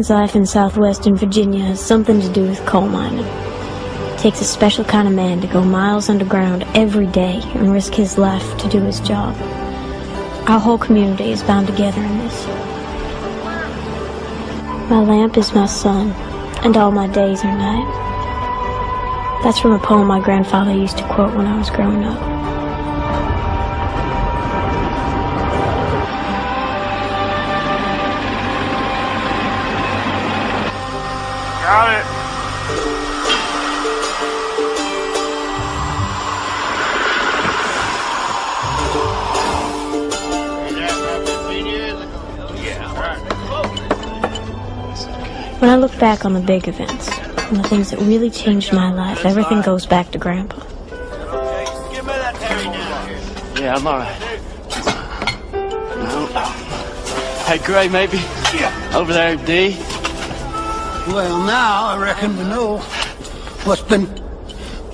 man's life in southwestern Virginia has something to do with coal mining. It takes a special kind of man to go miles underground every day and risk his life to do his job. Our whole community is bound together in this. My lamp is my sun, and all my days are night. That's from a poem my grandfather used to quote when I was growing up. Got it. When I look back on the big events, on the things that really changed my life, everything goes back to Grandpa. Yeah, I'm alright. No. Hey, Gray, maybe? Yeah. Over there, D? Well, now I reckon we know what's been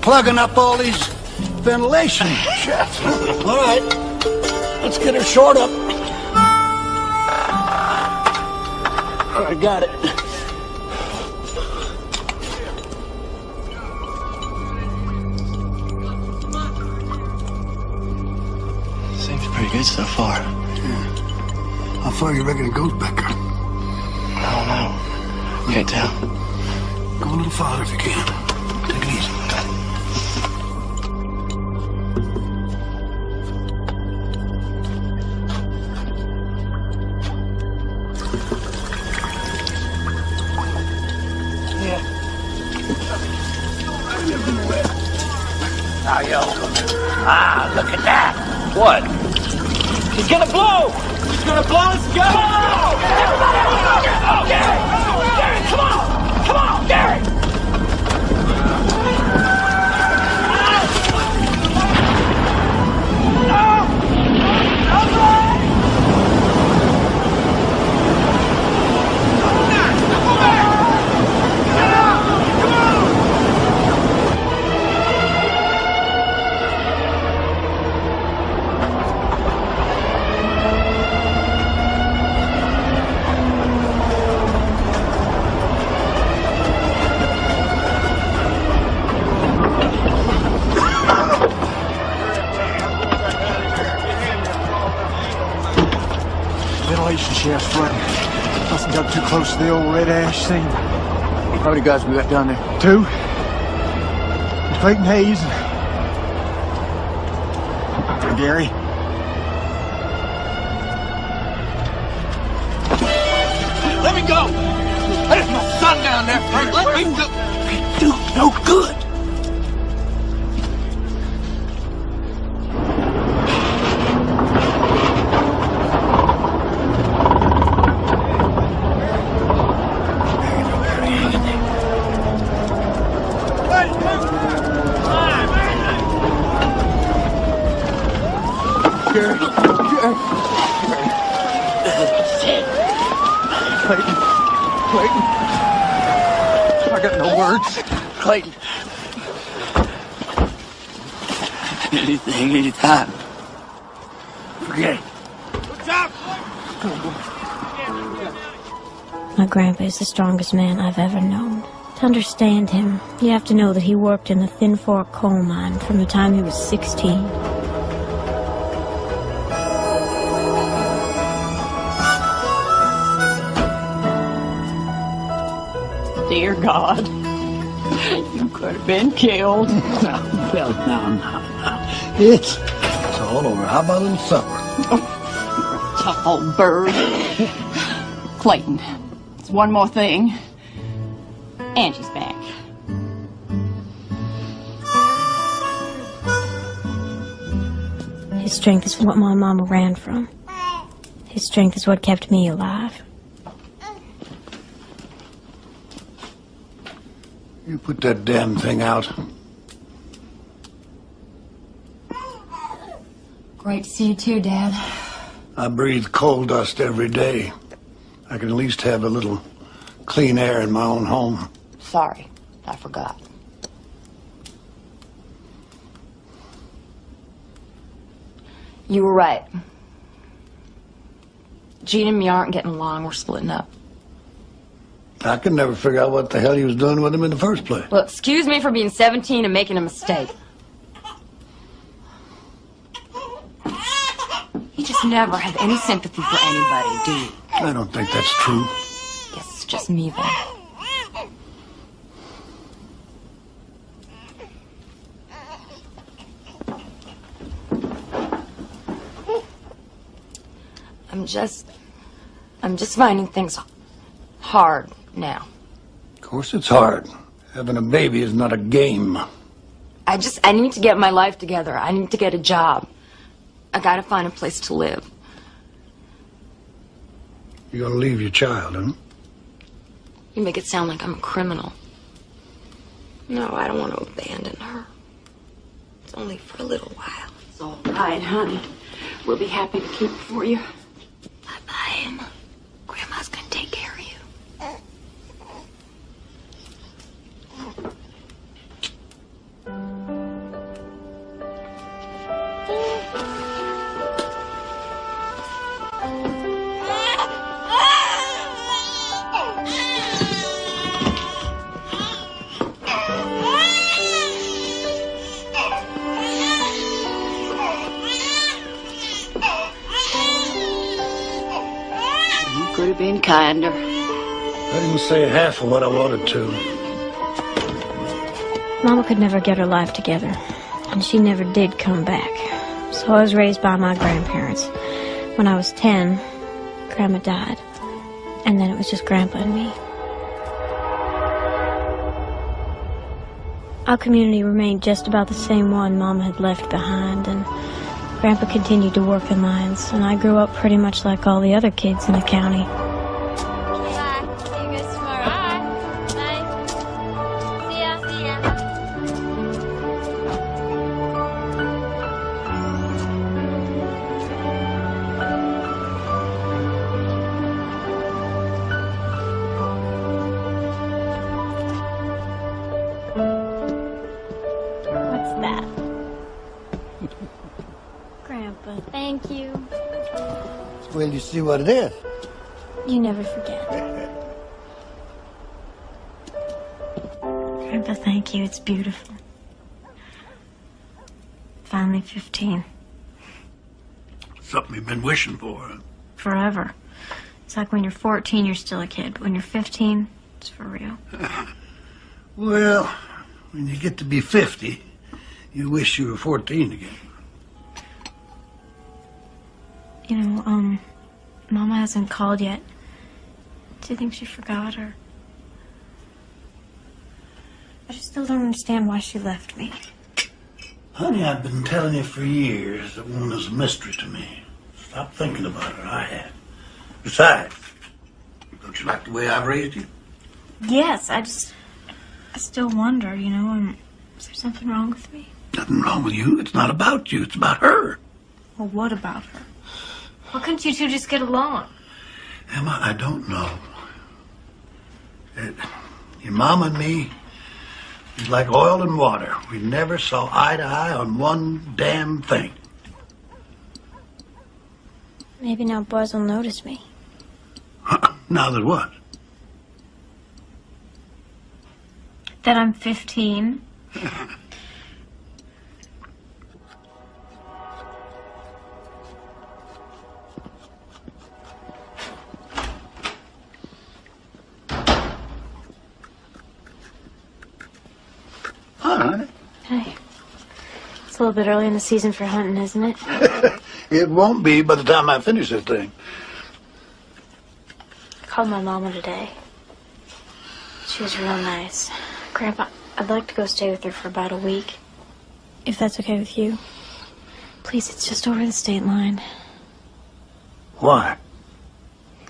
plugging up all these ventilation shafts. All right, let's get her short up. I got it. Seems pretty good so far. Yeah. How far you reckon it goes back there? I don't know. Can't tell. Go a little farther if you can. Take it easy. Now, yo. Ah, look at that. What? He's gonna blow! He's gonna blow! Let's go! Everybody, Gary! Gary, come on! Come on, Gary! Ventilation shaft's flooding. Must have dug too close to the old red ash scene. How many guys we got down there? 2. Clayton Hayes and Gary. Let me go! There's my son down there. Hey, let me go. Do no good. Clayton. I got no words. Clayton. Anything, anytime. Forget it. My grandpa is the strongest man I've ever known. To understand him, you have to know that he worked in the Thin Fork coal mine from the time he was 16. Dear God, you could have been killed. Well, now. It's all over. How about a little supper? Tall bird. Clayton, it's one more thing. Angie's back. His strength is what my mama ran from. His strength is what kept me alive. You put that damn thing out. Great to see you too, Dad. I breathe coal dust every day. I can at least have a little clean air in my own home. Sorry, I forgot. You were right. Gene and me aren't getting along. We're splitting up. I could never figure out what the hell he was doing with him in the first place. Well, excuse me for being 17 and making a mistake. You just never have any sympathy for anybody, do you? I don't think that's true. Guess it's just me then. I'm just finding things hard now. Of course it's hard. Having a baby is not a game. I need to get my life together. I need to get a job. I gotta find a place to live. You're gonna leave your child, huh? You make it sound like I'm a criminal. No, I don't want to abandon her. It's only for a little while. It's all right, honey. We'll be happy to keep it for you. Bye-bye, Emma. Grandma's gonna take care of you. Could have been kinder. I didn't say half of what I wanted to. Mama could never get her life together, and she never did come back. So I was raised by my grandparents. When I was 10, Grandma died, and then it was just Grandpa and me. Our community remained just about the same one Mama had left behind, and Grandpa continued to work in mines, and I grew up pretty much like all the other kids in the county. Bye. See you guys tomorrow. Bye. See ya. See ya. What's that? Grandpa, thank you. Well, you see what it is. You never forget. Grandpa, thank you. It's beautiful. Finally 15. Something you've been wishing for. Huh? Forever. It's like when you're 14, you're still a kid. When you're 15, it's for real. Well, when you get to be 50, you wish you were 14 again. You know, Mama hasn't called yet. Do you think she forgot, or... I just still don't understand why she left me. Honey, I've been telling you for years that woman is a mystery to me. Stop thinking about her. I have. Besides, don't you like the way I've raised you? Yes, I still wonder, you know, is there something wrong with me? Nothing wrong with you. It's not about you. It's about her. Well, what about her? Why couldn't you two just get along? Emma, I don't know. Your mom and me is like oil and water. We never saw eye to eye on one damn thing. Maybe now boys will notice me. Now that what? That I'm 15. Honey. Hey. It's a little bit early in the season for hunting, isn't it? It won't be by the time I finish this thing. I called my mama today. She was real nice. Grandpa, I'd like to go stay with her for about a week. If that's okay with you. Please, it's just over the state line. Why?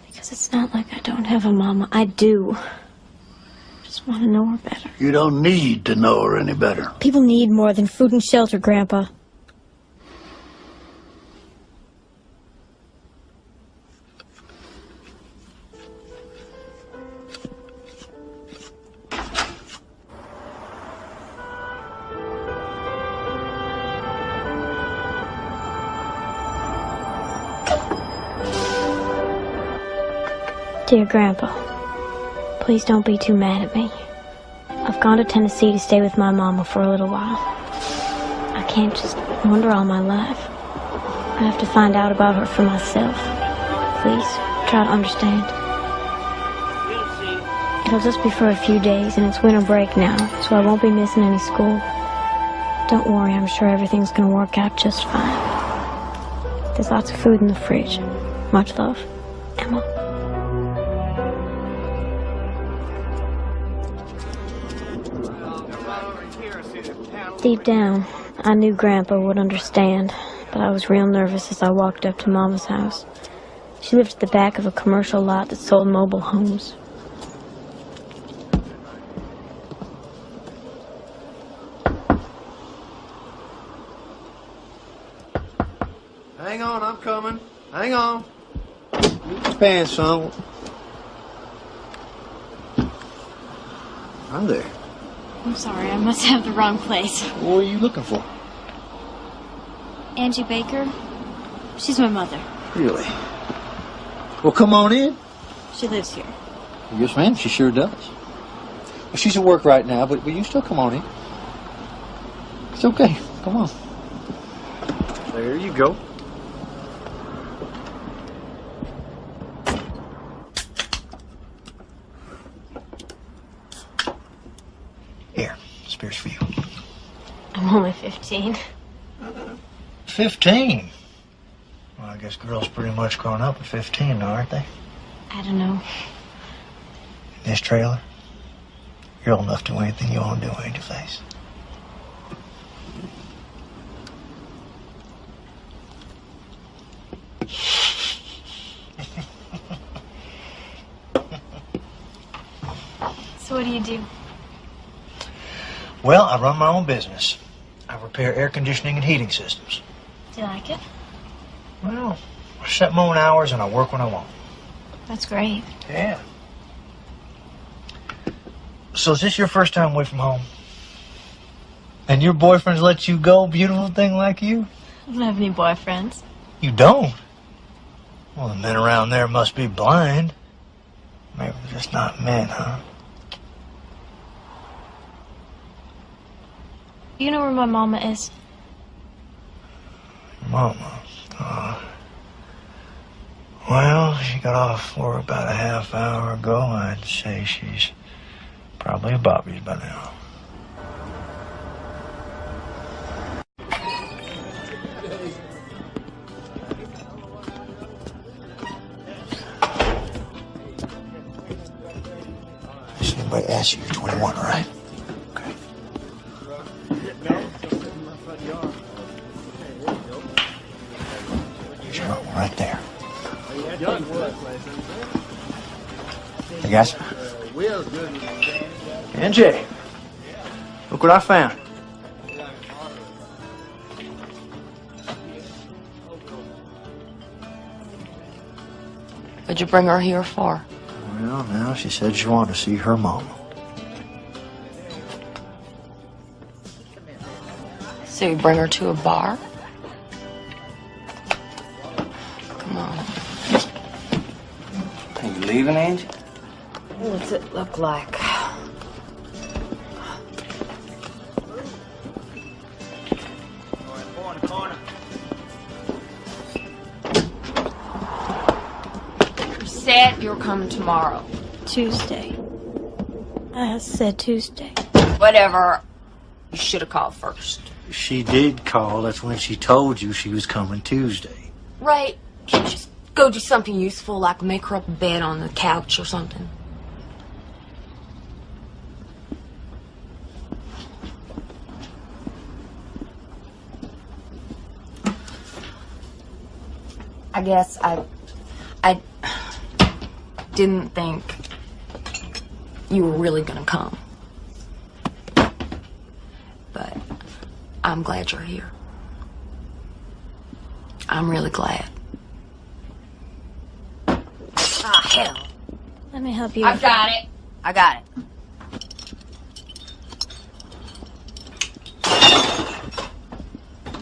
Because it's not like I don't have a mama. I do. I just want to know her better. You don't need to know her any better. People need more than food and shelter, Grandpa. Dear Grandpa, Please don't be too mad at me. I've gone to Tennessee to stay with my mama for a little while. I can't just wonder all my life. I have to find out about her for myself. Please, try to understand. It'll just be for a few days, and it's winter break now, so I won't be missing any school. Don't worry, I'm sure everything's gonna work out just fine. There's lots of food in the fridge. Much love, Emma. Deep down, I knew Grandpa would understand, but I was real nervous as I walked up to Mama's house. She lived at the back of a commercial lot that sold mobile homes. Hang on, I'm coming. Hang on. Keep your pants on. Hi there. I'm sorry, I must have the wrong place. What are you looking for? Angie Baker? She's my mother. Really? Well, come on in. She lives here. Yes, ma'am, she sure does. Well, she's at work right now, but you still come on in. It's okay. Come on. There you go. Here, spares for you. I'm only 15. 15? Well, I guess girls pretty much grown up at 15 now, aren't they? I don't know. In this trailer, you're old enough to do anything you want to do, ain't you, Face? So what do you do? Well, I run my own business. I repair air conditioning and heating systems. Do you like it? Well, I set my own hours and I work when I want. That's great. Yeah. So is this your first time away from home? And your boyfriend's let you go, beautiful thing like you? I don't have any boyfriends. You don't? Well, the men around there must be blind. Maybe they're just not men, huh? You know where my mama is? Mama? Well, she got off for about a half hour ago. I'd say she's probably at Bobby's by now. If anybody asks you, you're 21, all right? Okay. Here's your mama right there. Hey, guys. NJ, look what I found. What'd you bring her here for? Well, now she said she wanted to see her mama. So you bring her to a bar? Come on. Are you leaving, Angie? What's it look like? You said you're coming tomorrow. Tuesday. I said Tuesday. Whatever. You should have called first. She did call. That's when she told you she was coming Tuesday. Right. Can't you just go do something useful, like make her up a bed on the couch or something? I guess I didn't think you were really gonna come. But I'm glad you're here. I'm really glad. Ah, hell. Let me help you. I've got it. I got it.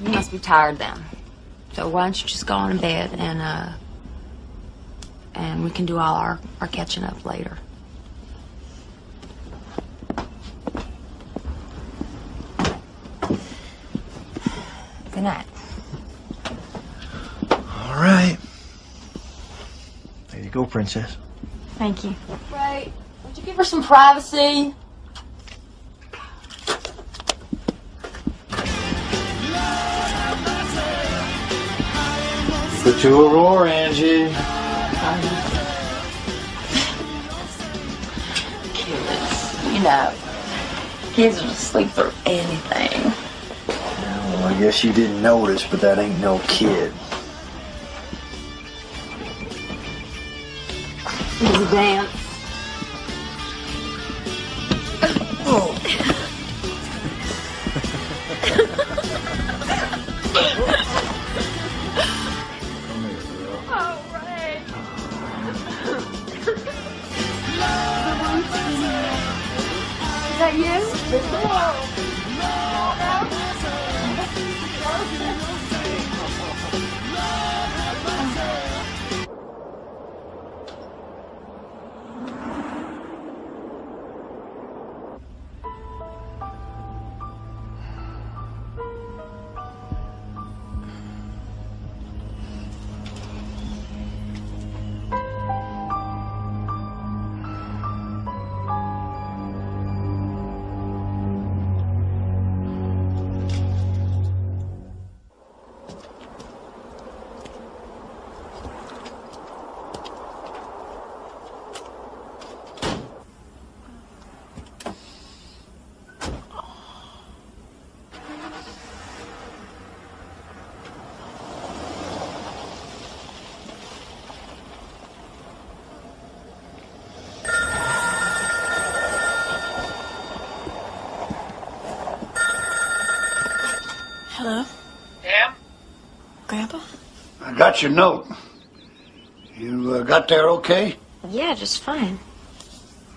You must be tired then. So why don't you just go on to bed and we can do all our catching up later. Good night. All right. There you go, princess. Thank you. Right. Would you give her some privacy? Put to a roar, Angie. Kids, you know, kids will sleep through anything. Well, I guess you didn't notice, but that ain't no kid. It's a dance. Oh. Is that you? Hello? Em? Grandpa? I got your note. You got there okay? Yeah, just fine.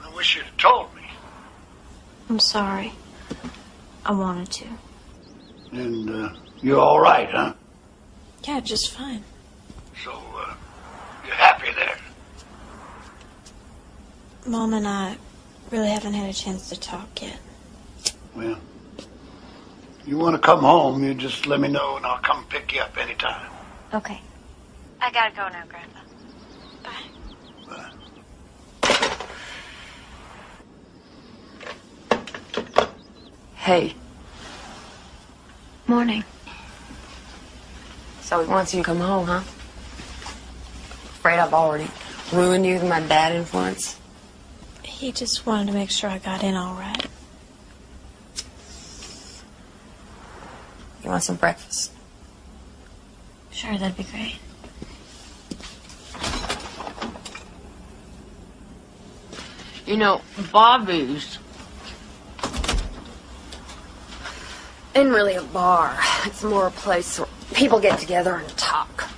I wish you'd have told me. I'm sorry. I wanted to. And you're all right, huh? Yeah, just fine. So, you're happy there? Mom and I really haven't had a chance to talk yet. Well, you want to come home, you just let me know and I'll come pick you up anytime. Okay. I gotta go now, Grandpa. Bye. Hey. Morning. So he wants you to come home, huh? Afraid I've already ruined you with my bad influence? He just wanted to make sure I got in all right. You want some breakfast? Sure, that'd be great. You know, Bobby's Isn't really a bar. It's more a place where people get together and talk.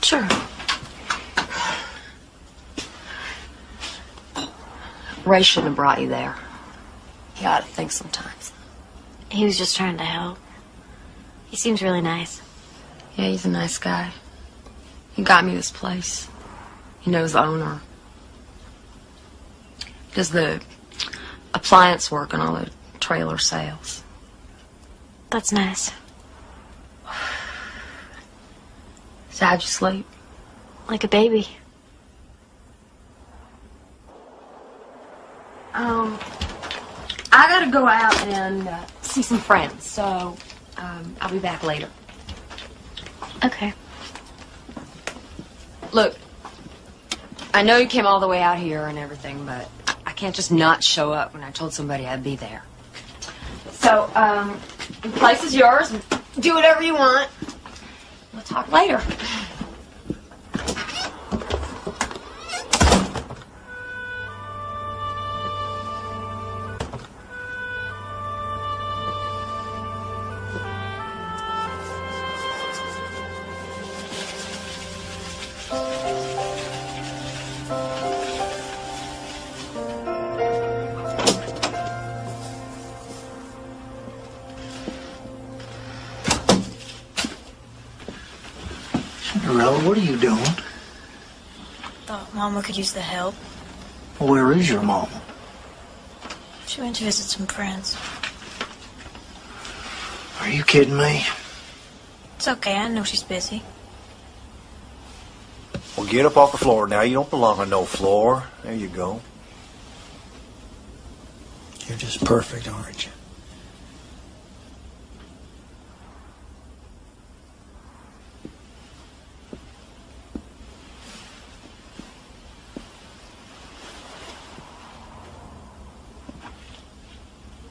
Sure. Ray shouldn't have brought you there. He ought to think sometimes. He was just trying to help. He seems really nice. Yeah, he's a nice guy. He got me this place. He knows the owner. Does the appliance work and all the trailer sales. That's nice. So how'd you sleep? Like a baby. I gotta go out and see some friends, so I'll be back later. Okay. Look, I know you came all the way out here and everything, but I can't just not show up when I told somebody I'd be there. So, the place is yours. Do whatever you want. We'll talk later. Cinderella, what are you doing? Thought Mama could use the help. Where is your mom? She went to visit some friends. Are you kidding me? It's okay, I know she's busy. Well, get up off the floor now. You don't belong on no floor. There you go. You're just perfect, aren't you?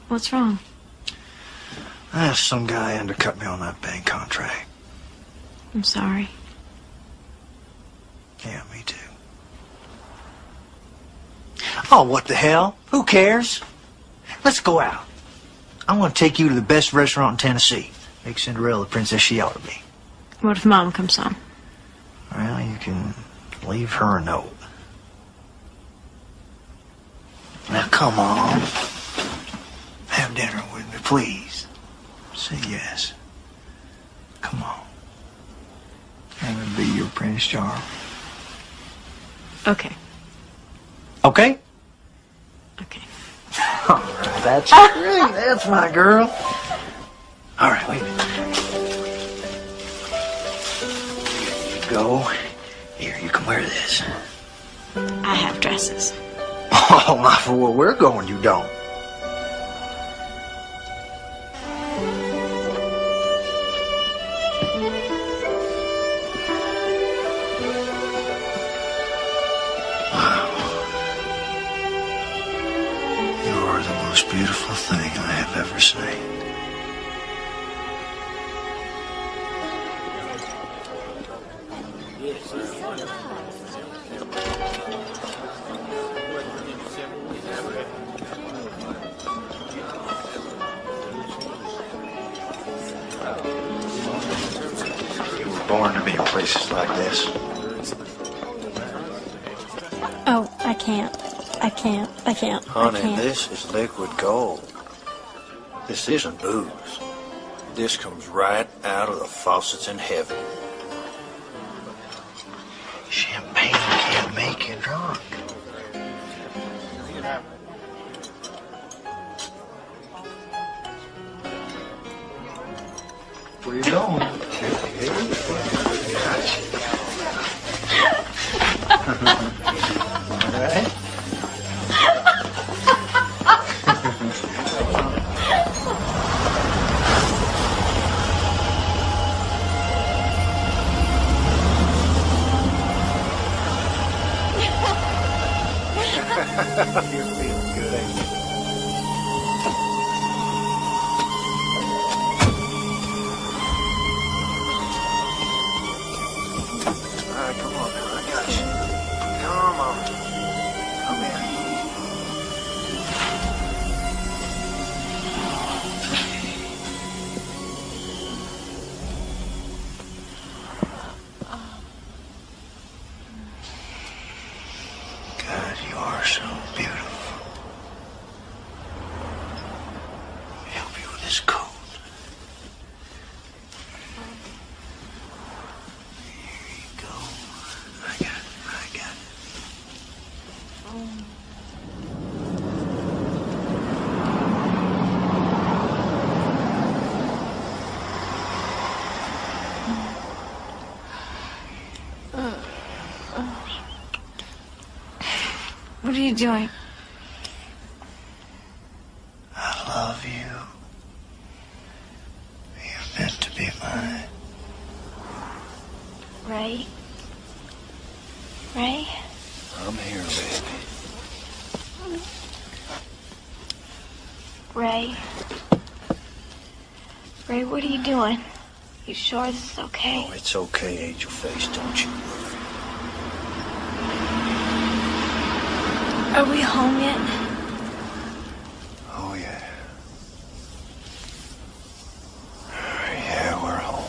What's wrong? Some guy undercut me on that bank contract. I'm sorry. Yeah, me too. Oh, what the hell? Who cares? Let's go out. I want to take you to the best restaurant in Tennessee. Make Cinderella the princess she ought to be. What if Mom comes home? Well, you can leave her a note. Now, come on. Have dinner with me, please. Say yes. Come on. Have it be your Prince Charles. Okay. Okay? Okay. All right, that's great. That's my girl. All right, wait a minute. Here you go. Here, you can wear this. I have dresses. Oh, not for where we're going, you don't. You're the most beautiful thing I have ever seen. You were born to be in places like this. Oh, I can't. Honey, this is liquid gold. This isn't booze. This comes right out of the faucets in heaven. Champagne can't make you drunk. Where you going? All right. You're feeling good, ain't you? All right, come on now. I got you. Come on. Come here. God, you are so beautiful. Let me help you with this coat. Here you go. I got it. What are you doing? I love you. You're meant to be mine. Ray? Ray? I'm here, baby. Ray? Ray, what are you doing? You sure this is okay? Oh, it's okay, Angel Face. Don't you worry. Are we home yet? Oh, yeah. Yeah, we're home.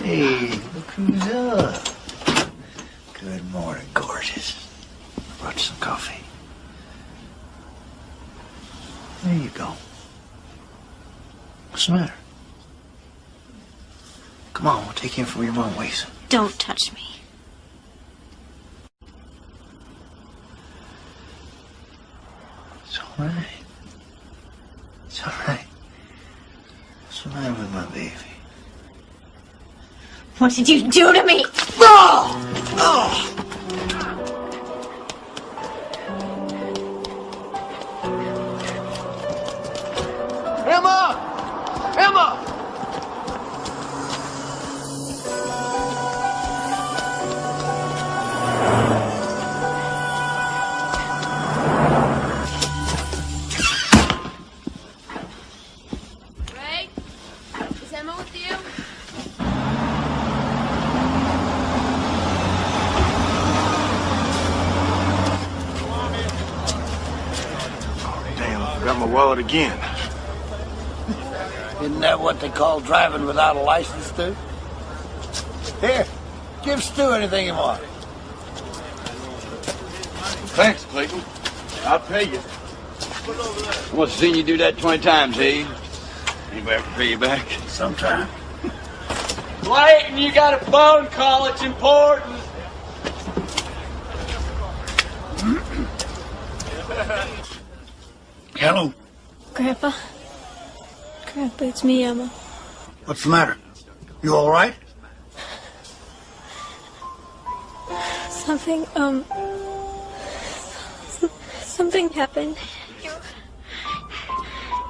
Hey, look who's up. Good morning, gorgeous. I brought you some coffee. There you go. What's the matter? Come on, we'll take you in for your mom waist. Don't touch me. It's all right. It's all right. What's the matter with my baby? What did you do to me? Oh! Oh! Emma! Emma! Ray? Is Emma with you? Damn, forgot my wallet again. Isn't that what they call driving without a license, Stu? Here, give Stu anything you want. Thanks, Clayton. I'll pay you. I must have seen you do that 20 times, eh? Anybody ever pay you back? Sometime. Clayton, you got a phone call. It's important. Hello. Grandpa? Grandpa, it's me, Emma. What's the matter? You all right? Something, something happened. You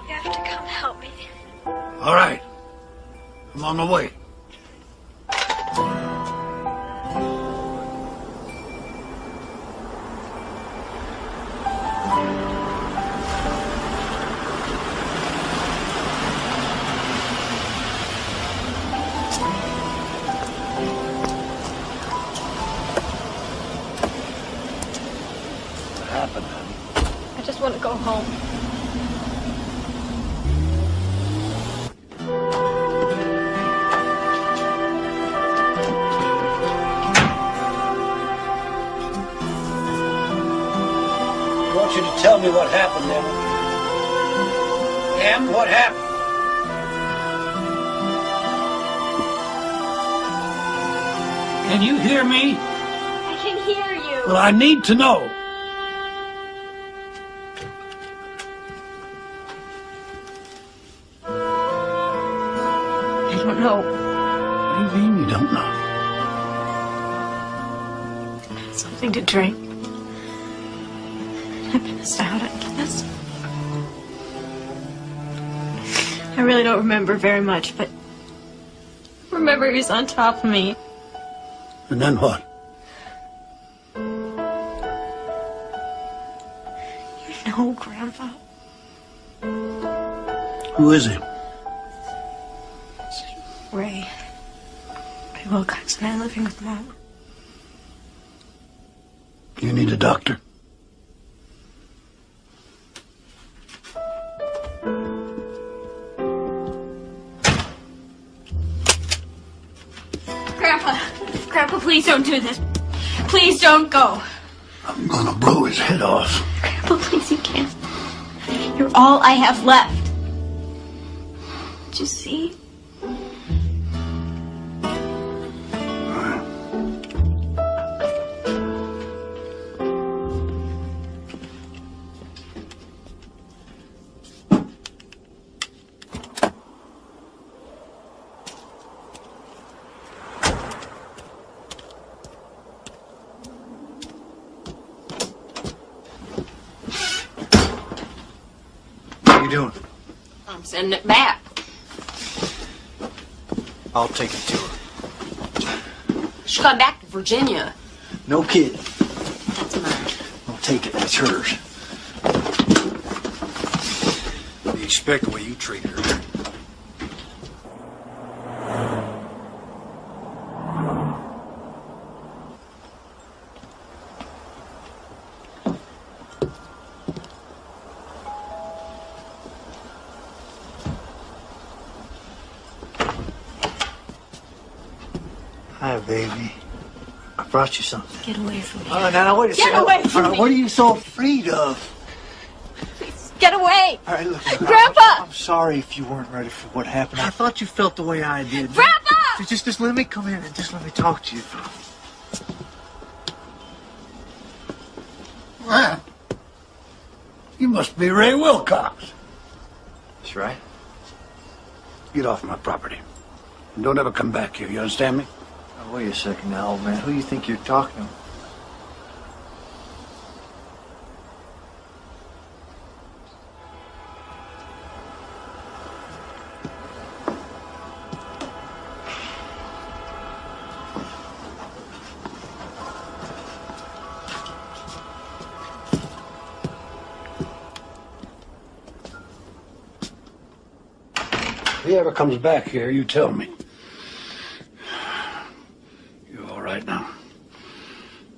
have to come help me. All right. I'm on my way. What happened, honey? I just want to go home. I want you to tell me what happened, Emma. Em, what happened? Can you hear me? I can hear you. Well, I need to know. I don't know. What do you mean you don't know? Something to drink. I passed out, I guess. I really don't remember very much, but I remember he was on top of me. And then what? You know, Grandpa. Who is he? Ray. Ray Wilcox, man living with Mom. You need a doctor. Grandpa, please don't do this. Please don't go. I'm gonna blow his head off. Grandpa, please, you can't. You're all I have left. Did you see? you doing? I'm sending it back. I'll take it to her. She's going back to Virginia. No kidding. That's mine. I'll take it. It's hers. What do you expect the way you treat her? Hi, baby. I brought you something. Get away from me. Now, wait a second. Get away from me. What are you so afraid of? Please, get away. All right, look. Grandpa! I'm sorry if you weren't ready for what happened. I thought you felt the way I did. Grandpa! Just let me come in and just let me talk to you. Well, you must be Ray Wilcox. That's right. Get off my property. And don't ever come back here, you understand me? Now, wait a second now, old man. Who do you think you're talking to? If he ever comes back here, you tell me. You all right now?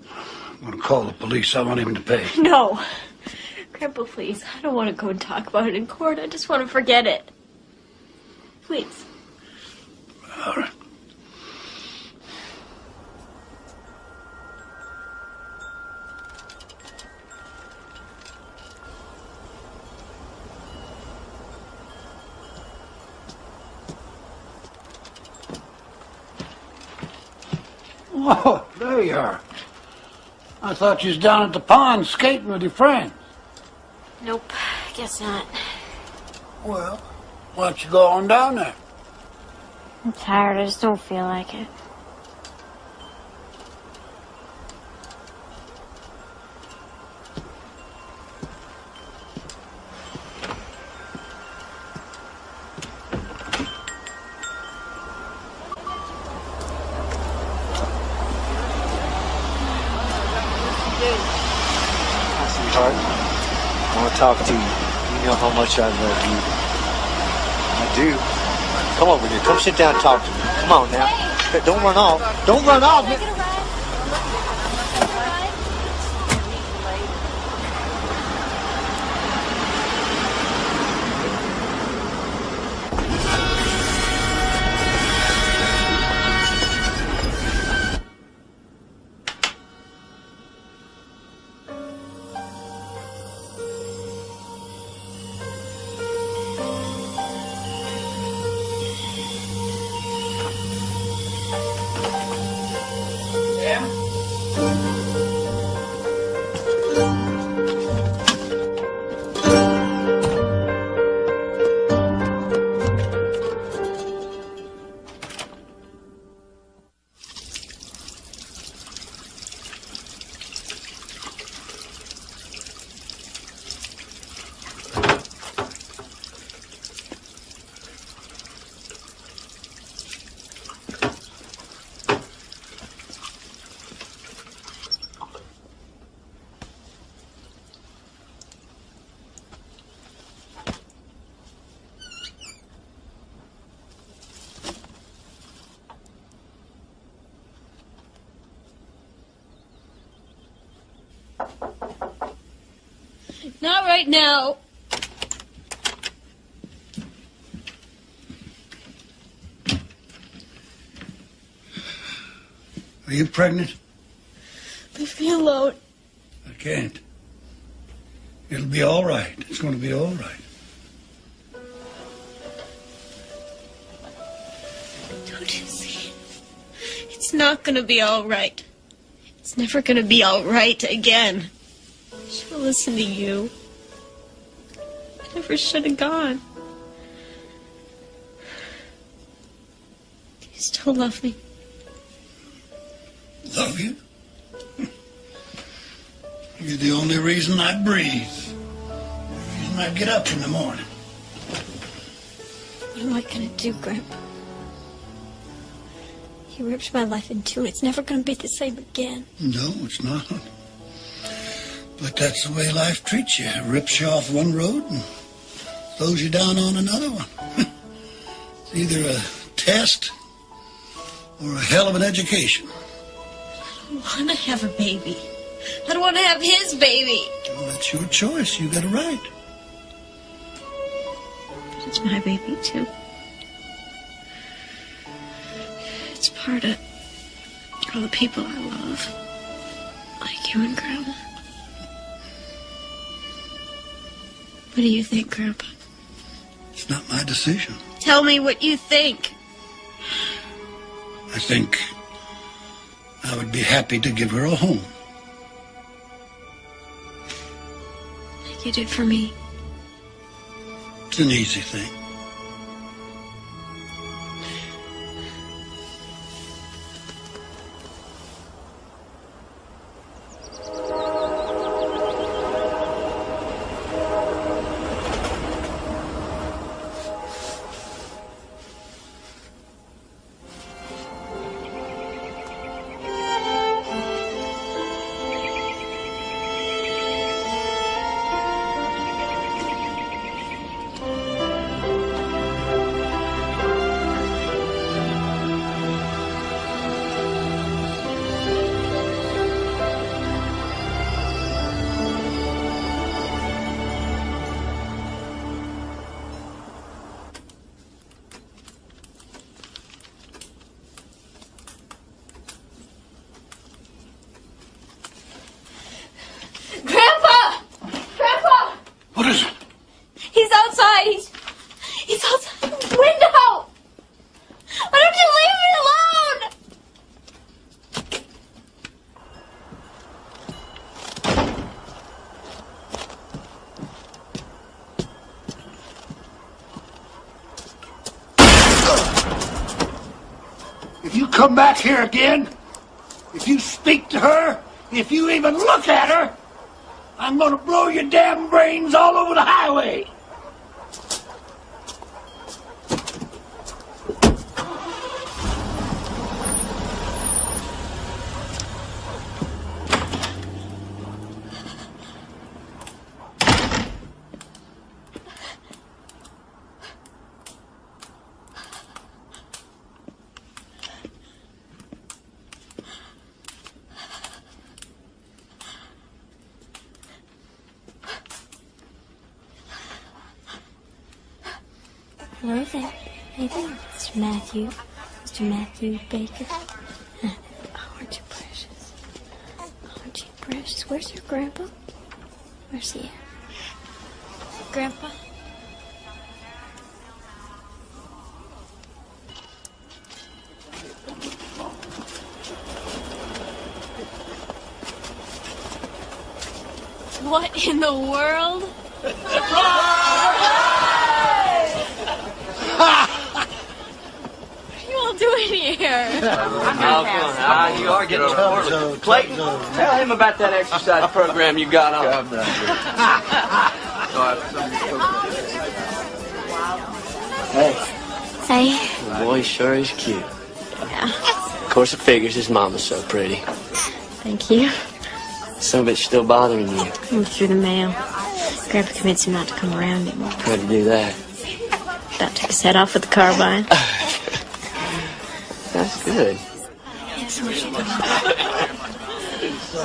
I'm gonna call the police. I want him to pay. No. Grandpa, please. I don't want to go and talk about it in court. I just want to forget it. Please. All right. Oh, there you are. I thought you was down at the pond skating with your friends. Nope. Guess not. Well, why don't you go on down there? I'm tired. I just don't feel like it. Sweetheart, I want to talk to you. You know how much I love you. I do. Come over here. Come sit down and talk to me. Come on now. Don't run off. Don't run off. Not right now. Are you pregnant? Leave me alone. I can't. It'll be all right. It's going to be all right. Don't you see? It's not gonna be all right. It's never gonna be all right again. I should have listened to you. I never should have gone. Do you still love me? Love you? You're the only reason I breathe. The reason I get up in the morning. What am I gonna do, Grandpa? He ripped my life in two, and it's never gonna be the same again. No, it's not. But that's the way life treats you. It rips you off one road and throws you down on another one. It's either a test or a hell of an education. I don't want to have a baby. I don't want to have his baby. Well, that's your choice. You got a right. But it's my baby, too. It's part of all the people I love. Like you and Grandma. What do you think, Grandpa? It's not my decision. Tell me what you think. I think I would be happy to give her a home. Like you did for me. It's an easy thing. What is it? He's outside. He's outside the window. Why don't you leave me alone? If you come back here again, if you speak to her, if you even look at her, I'm gonna blow your damn brains all over the highway. Hello there. Hey there, Mr. Matthew. Mr. Matthew Baker. Aren't you precious? Aren't you precious? Where's your grandpa? Where's he at? Grandpa? What in the world? What are you all doing here? You are getting spoiled. Clayton, tell him about that exercise program you got on. Hey. Hey. The boy sure is cute. Yeah. Of course it figures his mama's so pretty. Thank you. Some of it's still bothering you. Came through the mail. Grandpa convinced him not to come around anymore. How'd you do that? About took his head off with the carbine. That's good. Yes, where's she going?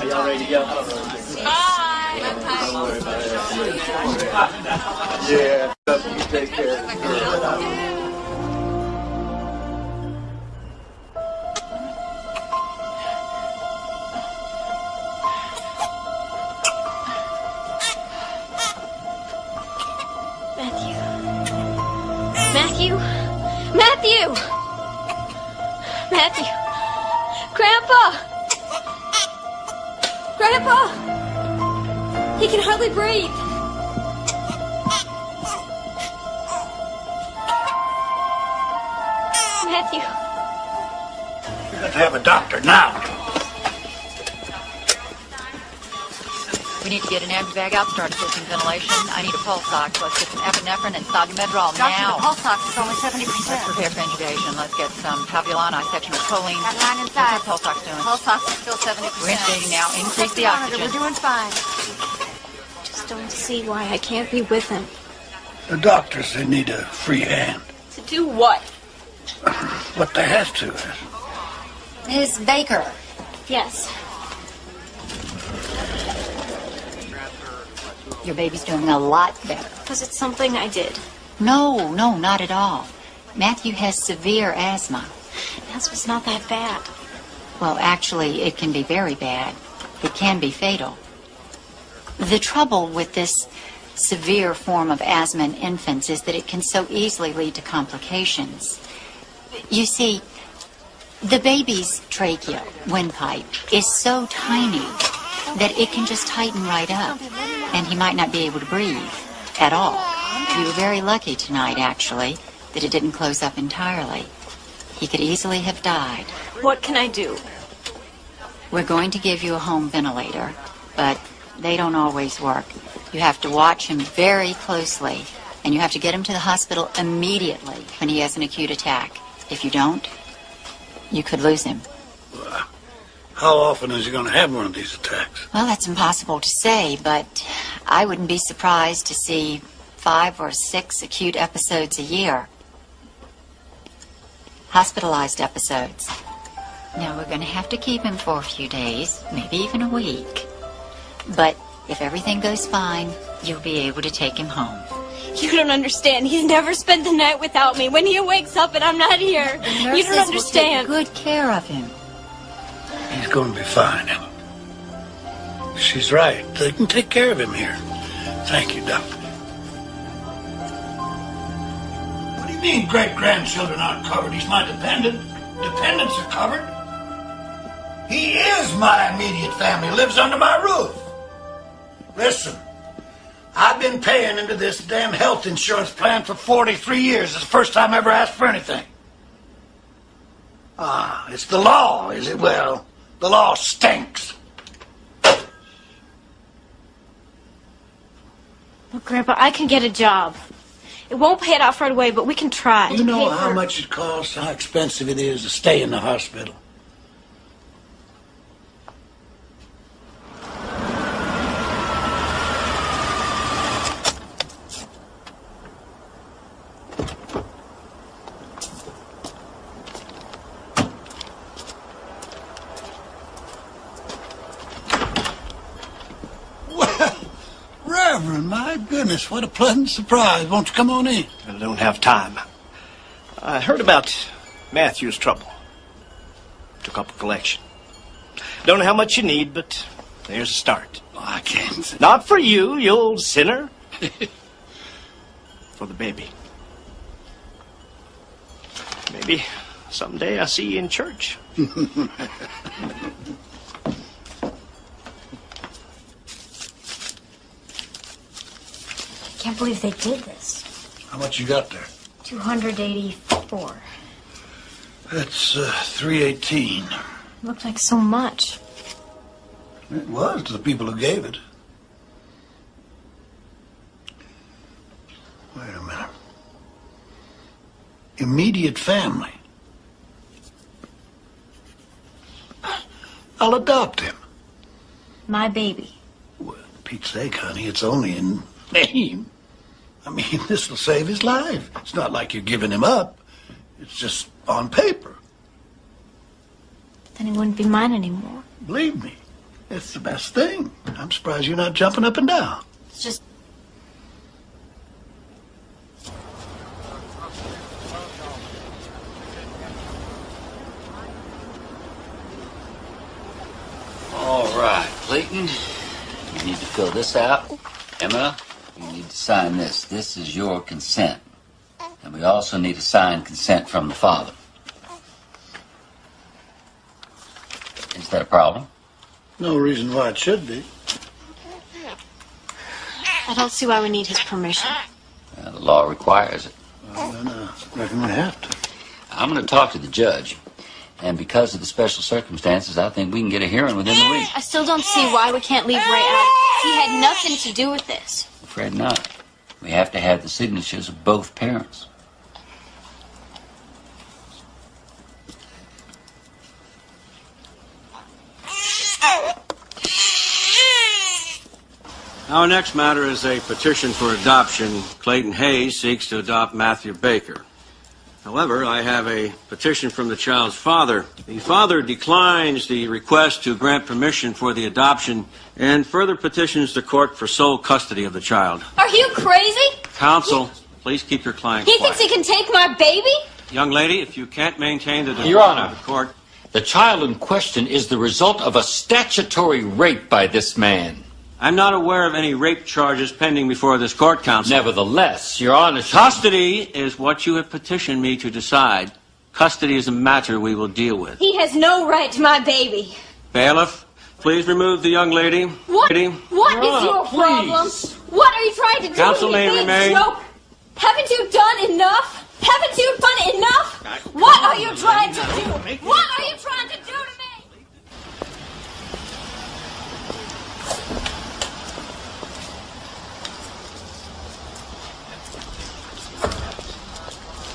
Y'all ready to go? Yeah, you take care of it. Matthew! Matthew! Matthew! Grandpa! Grandpa! He can hardly breathe. Matthew. You're going to have a doctor now. We need to get an ambu bag out, start assisting ventilation. I need a pulse ox. Let's get some epinephrine and sodium medrol now. The pulse ox is only 70%. Let's prepare for intubation. Let's get some palpulon, section of choline. Got a line inside. What's our pulse ox doing? Pulse ox is still 70%. We're intubating now. Increase the oxygen. We're doing fine. Just don't see why I can't be with him. The doctors, they need a free hand. To do what? What they have to. Ms. Baker. Yes. Your baby's doing a lot better. Was it something I did? No, not at all. Matthew has severe asthma. Asthma's not that bad. Well, actually, it can be very bad. It can be fatal. The trouble with this severe form of asthma in infants is that it can so easily lead to complications. You see, the baby's trachea, windpipe, is so tiny that it can just tighten right up, and he might not be able to breathe at all. We were very lucky tonight, actually, that it didn't close up entirely. He could easily have died. What can I do? We're going to give you a home ventilator, but they don't always work. You have to watch him very closely, and you have to get him to the hospital immediately when he has an acute attack. If you don't, you could lose him. How often is he going to have one of these attacks? Well, that's impossible to say, but I wouldn't be surprised to see 5 or 6 acute episodes a year. Hospitalized episodes. Now, we're going to have to keep him for a few days, maybe even a week. But if everything goes fine, you'll be able to take him home. You don't understand. He's never spent the night without me. When he wakes up and I'm not here, you don't understand. Will take good care of him. He's going to be fine, Ellen. She's right. They can take care of him here. Thank you, Doctor. What do you mean great-grandchildren aren't covered? He's my dependent. Dependents are covered. He is my immediate family. Lives under my roof. Listen, I've been paying into this damn health insurance plan for 43 years. It's the first time I ever asked for anything. Ah, it's the law, is it? Well, the law stinks. Look, Grandpa, I can get a job. It won't pay it off right away, but we can try. You know how much it costs, how expensive it is to stay in the hospital? Reverend, my goodness, what a pleasant surprise. Won't you come on in? I don't have time. I heard about Matthew's trouble. Took up a collection. Don't know how much you need, but there's a start. Oh, I can't. Not for you, you old sinner. For the baby. Maybe someday I'll see you in church. I can't believe they did this. How much you got there? 284. That's 318. Looked like so much. It was to the people who gave it. Wait a minute. Immediate family. I'll adopt him. My baby. Well, Pete's sake, honey, it's only in name. I mean, this will save his life. It's not like you're giving him up. It's just on paper. Then he wouldn't be mine anymore. Believe me, it's the best thing. I'm surprised you're not jumping up and down. It's just... All right, Clayton, you need to fill this out. Emma, you need to sign this. This is your consent. And we also need to sign consent from the father. Is that a problem? No reason why it should be. I don't see why we need his permission. The law requires it. Well, then I reckon we have to. I'm going to talk to the judge. And because of the special circumstances, I think we can get a hearing within the week. I still don't see why we can't leave Ray out. He had nothing to do with this. I'm afraid not. We have to have the signatures of both parents. Our next matter is a petition for adoption. Clayton Hayes seeks to adopt Matthew Baker. However, I have a petition from the child's father. The father declines the request to grant permission for the adoption and further petitions the court for sole custody of the child. Are you crazy? Counsel, please keep your client He quiet. thinks he can take my baby? Young lady, if you can't maintain the Your Honor, of the court... The child in question is the result of a statutory rape by this man. I'm not aware of any rape charges pending before this court, counsel. Nevertheless, Your Honor... Custody is what you have petitioned me to decide. Custody is a matter we will deal with. He has no right to my baby. Bailiff, please remove the young lady. What? What is your problem? What are you trying to do? Counsel you may big remain. joke? Haven't you done enough? Haven't you done enough? What are you trying to do? What are you trying to do to me?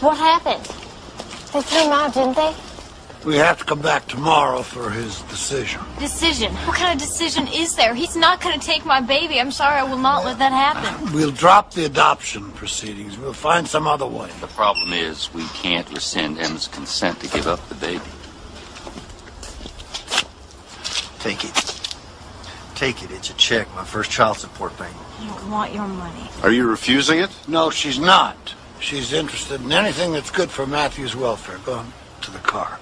What happened? They threw him out, didn't they? We have to come back tomorrow for his decision. Decision? What kind of decision is there? He's not going to take my baby. I'm sorry, I will not let that happen. We'll drop the adoption proceedings. We'll find some other way. The problem is we can't rescind Emma's consent to give up the baby. Take it. Take it. It's a check. My first child support payment. I don't want your money. Are you refusing it? No, she's not. She's interested in anything that's good for Matthew's welfare. Go on to the car.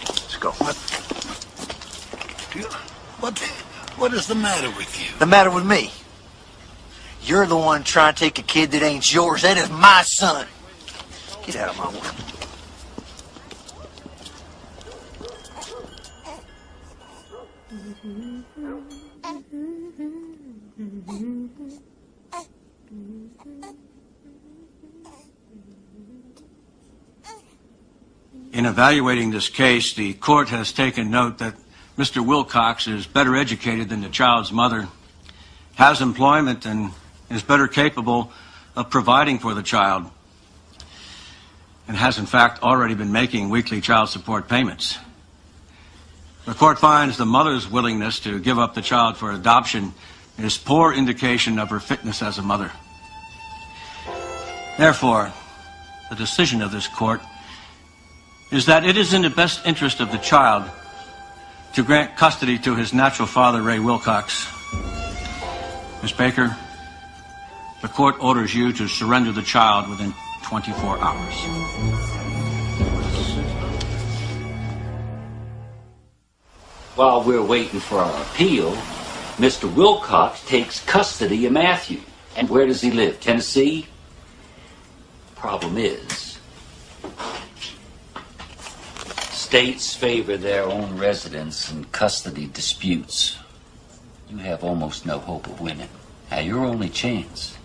Let's go. What is the matter with you? The matter with me? You're the one trying to take a kid that ain't yours. That is my son. Get out of my way. In evaluating this case, the court has taken note that Mr. Wilcox is better educated than the child's mother, has employment, and is better capable of providing for the child, and has in fact already been making weekly child support payments. The court finds the mother's willingness to give up the child for adoption is poor indication of her fitness as a mother. Therefore, the decision of this court is that it is in the best interest of the child to grant custody to his natural father, Ray Wilcox. Miss Baker, the court orders you to surrender the child within 24 hours. While we're waiting for our appeal, Mr. Wilcox takes custody of Matthew. And where does he live? Tennessee? Problem is, states favor their own residents in custody disputes. You have almost no hope of winning. Now, your only chance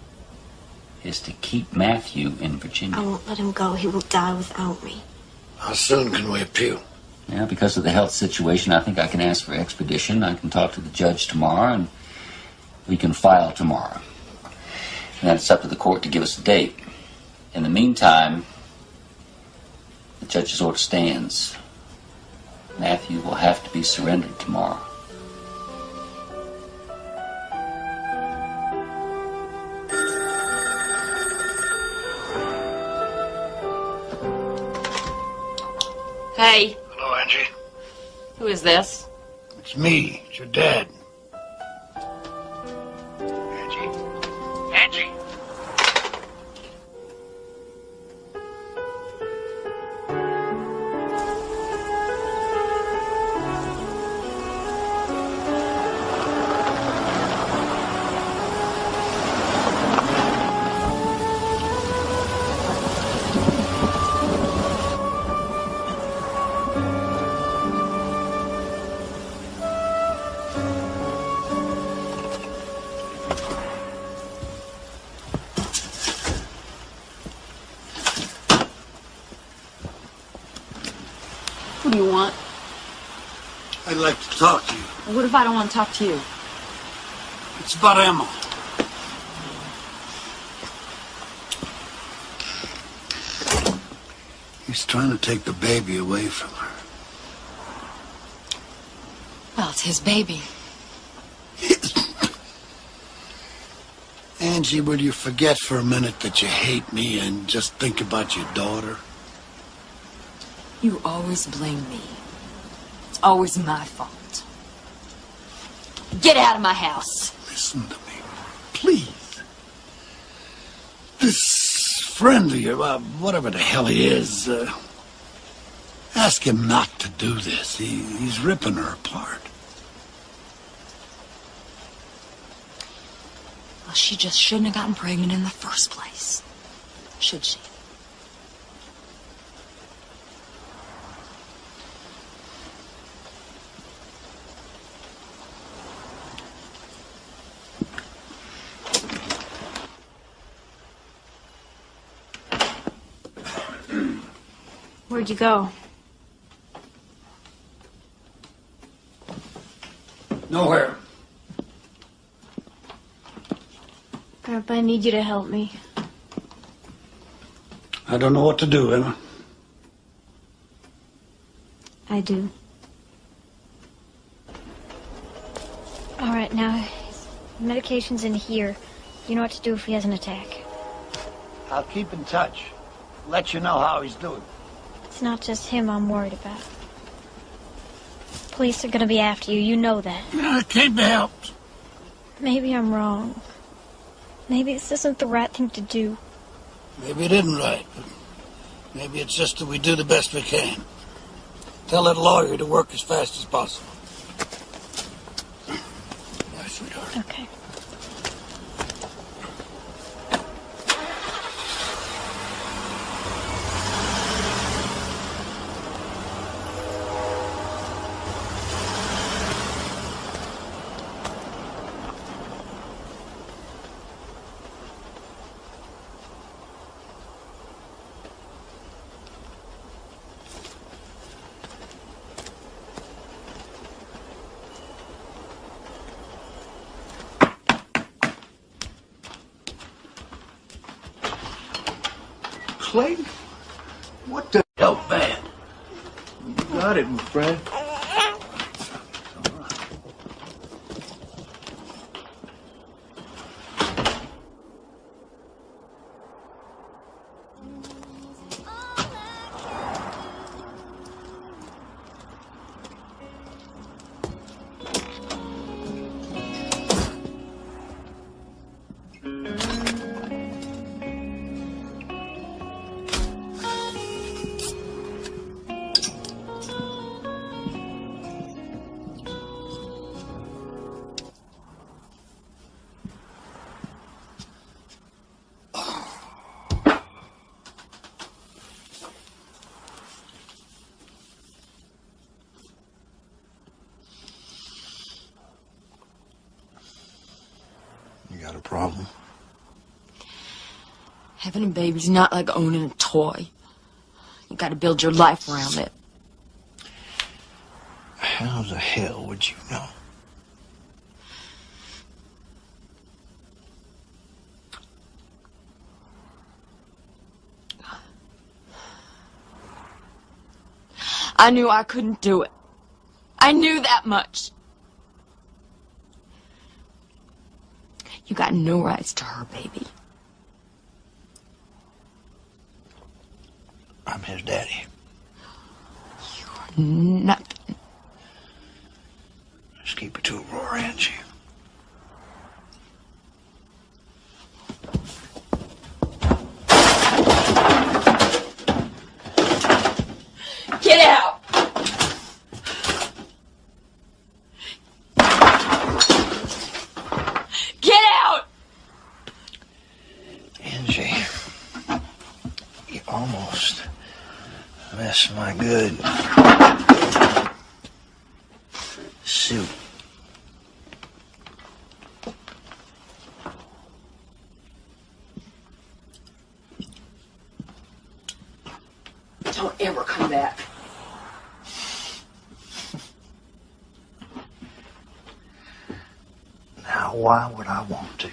is to keep Matthew in Virginia. I won't let him go. He will die without me. How soon can we appeal? Yeah, because of the health situation, I think I can ask for expedition. I can talk to the judge tomorrow, and we can file tomorrow. And then it's up to the court to give us a date. In the meantime, the judge's order stands. Matthew will have to be surrendered tomorrow. Hey. Hello, Angie. Who is this? It's me. It's your dad. Angie. What do you want? I'd like to talk to you. What if I don't want to talk to you? It's about Emma. He's trying to take the baby away from her. Well, it's his baby. Angie, will you forget for a minute that you hate me and just think about your daughter? You always blame me. It's always my fault. Get out of my house. Listen to me, please. This friend of yours, whatever the hell he is, ask him not to do this. He's ripping her apart. Well, she just shouldn't have gotten pregnant in the first place. Should she? Where'd you go? Nowhere. Grandpa, I need you to help me. I don't know what to do, Emma. I do. All right, now, his medication's in here. You know what to do if he has an attack. I'll keep in touch. Let you know how he's doing. It's not just him I'm worried about. Police are gonna be after you, you know that. It can't be helped. Maybe I'm wrong. Maybe this isn't the right thing to do. Maybe it isn't right, but maybe it's just that we do the best we can. Tell that lawyer to work as fast as possible. Bye, sweetheart. Okay. Clayton? What the hell, man? You got it, my friend. You got a problem? Having a baby's not like owning a toy. You gotta build your life around it. How the hell would you know? I knew I couldn't do it. I knew that much. You got no rights to her baby. I'm his daddy. You're nothing. Just keep it to a roar, Angie. Get out! Get out! Angie, you almost messed my good suit. Don't ever come back. Now, why would I want to?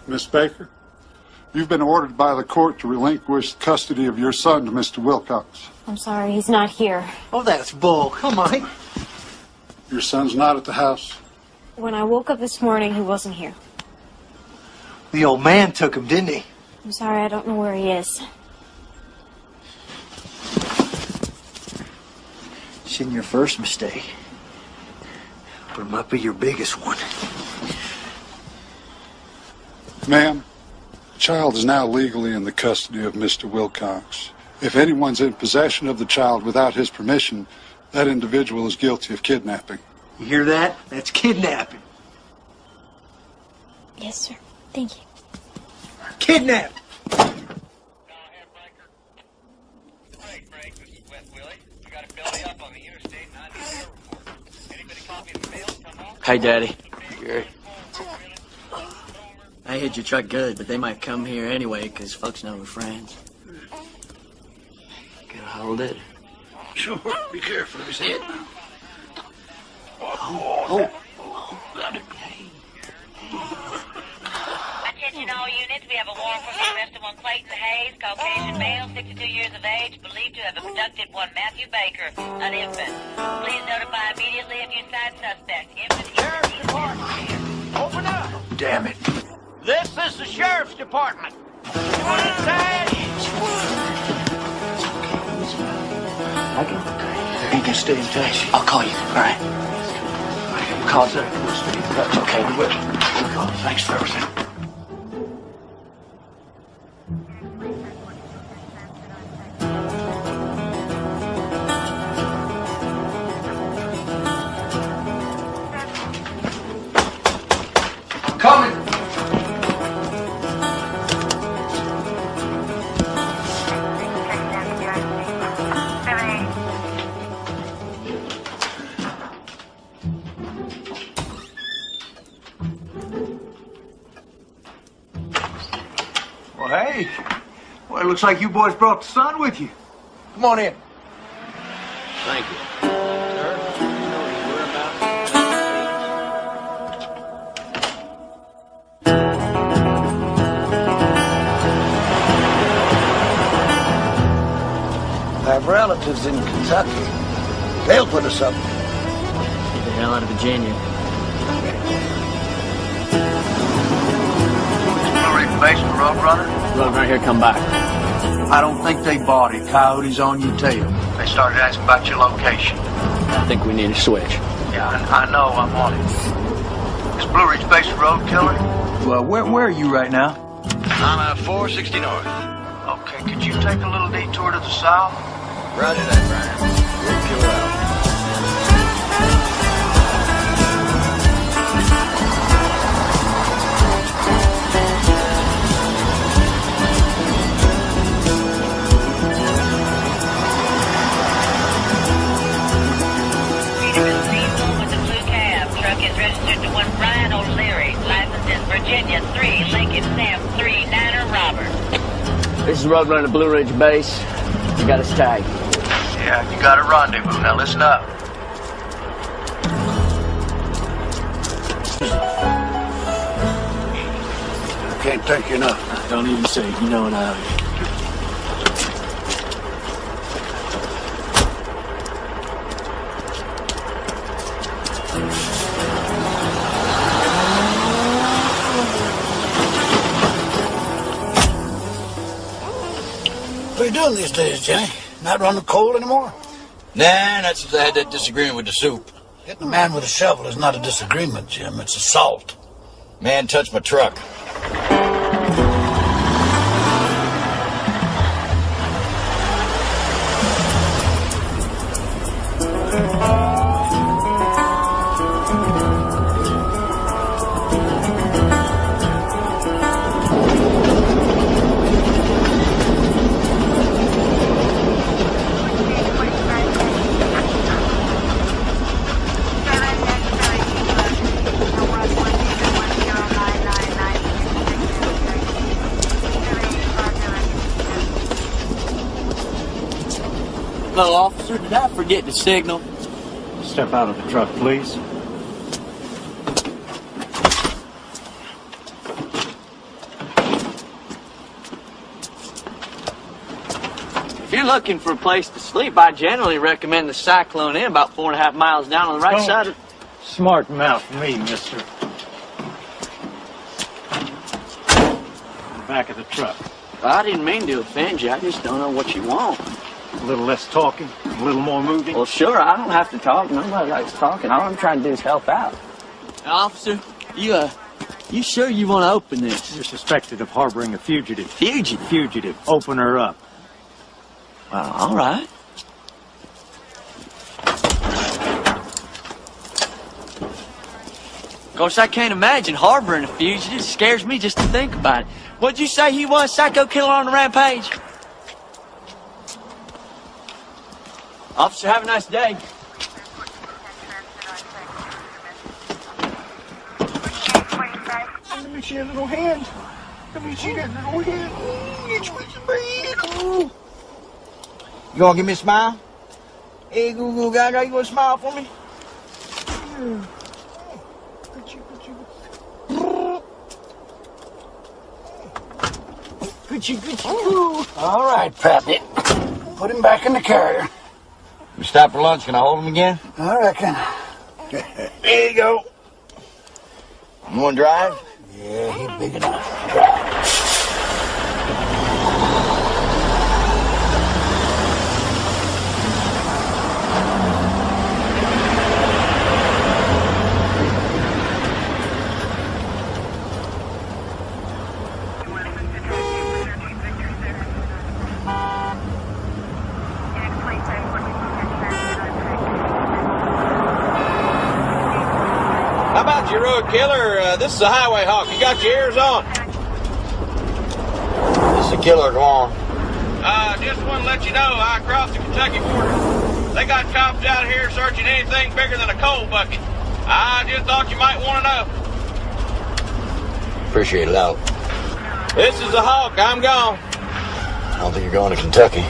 Miss Baker, you've been ordered by the court to relinquish custody of your son to Mr. Wilcox. I'm sorry, he's not here. Oh, that's bull. Come on. Your son's not at the house? When I woke up this morning, he wasn't here. The old man took him, didn't he? I'm sorry, I don't know where he is. It's in your first mistake. But it might be your biggest one. Ma'am, the child is now legally in the custody of Mr. Wilcox. If anyone's in possession of the child without his permission, that individual is guilty of kidnapping. You hear that? That's kidnapping. Yes, sir. Thank you. Kidnap! Hey, Daddy. Gary. I hit your truck good, but they might come here anyway, because folks know we're friends. Can I hold it? Sure. Be careful of his head. Attention all units, we have a warrant for the arrest of one Clayton Hayes, Caucasian male, 62 years of age, believed to have abducted one Matthew Baker, an infant. Please notify immediately if you sight suspect. Infant here. Open up! Damn it. This is the sheriff's department. What inside? You can stay in touch. I'll call you. All right. Call sir. That's okay. We will. Thanks for everything. Coming! Well, hey. Well, it looks like you boys brought the son with you. Come on in. Thank you. I have relatives in Kentucky. They'll put us up. Get the hell out of Virginia. Blue Ridge Basement Road, brother? Road right here, come back. I don't think they bought it. Coyotes on your tail. They started asking about your location. I think we need a switch. Yeah, I know. I'm on it. Is Blue Ridge Basement Road killer? Well, where are you right now? I'm 460 north. Okay, could you take a little detour to the south? Roger that, Brian. We'll kill out. Is registered to one Brian O'Leary, licensed in Virginia, 3 Lincoln Sam 3 Niner Robert. This is Roadrunner Blue Ridge Base. You got us tagged. Yeah, you got a rendezvous. Now listen up. I can't thank you enough. Don't even say it. You know what I owe you. What are you doing these days, Jenny? Not running cold anymore? Nah, that's if I had that disagreement with the soup. Hitting a man with a shovel is not a disagreement, Jim. It's assault. Man touched my truck. Hello, officer. Did I forget to signal? Step out of the truck, please. If you're looking for a place to sleep, I generally recommend the Cyclone Inn about 4.5 miles down on the right side of... Smart mouth me, mister. Back of the truck. I didn't mean to offend you. I just don't know what you want. A little less talking, a little more moving. Well, sure, I don't have to talk. Nobody likes talking. All I'm trying to do is help out. Officer, you sure you want to open this? You're suspected of harboring a fugitive. Fugitive? Fugitive. Open her up. Well, all right. Of course, I can't imagine harboring a fugitive. It scares me just to think about it. What'd you say he was, psycho killer on the rampage? Officer, have a nice day. Let me see your little hand. Let me see that little hand. It's with your hand. You gonna give me a smile? Hey, Goo Gaga, you gonna smile for me? All right, Pappy. Put him back in the carrier. We stop for lunch. Can I hold him again? I reckon. There you go. You want to drive? Yeah, he's big enough to drive. How about you, road killer? This is a highway hawk. You got your ears on? This is a killer. Go on. Just want to let you know I crossed the Kentucky border. They got cops out here searching anything bigger than a coal bucket. I just thought you might want to know. Appreciate it, out. This is a hawk. I'm gone. I don't think you're going to Kentucky.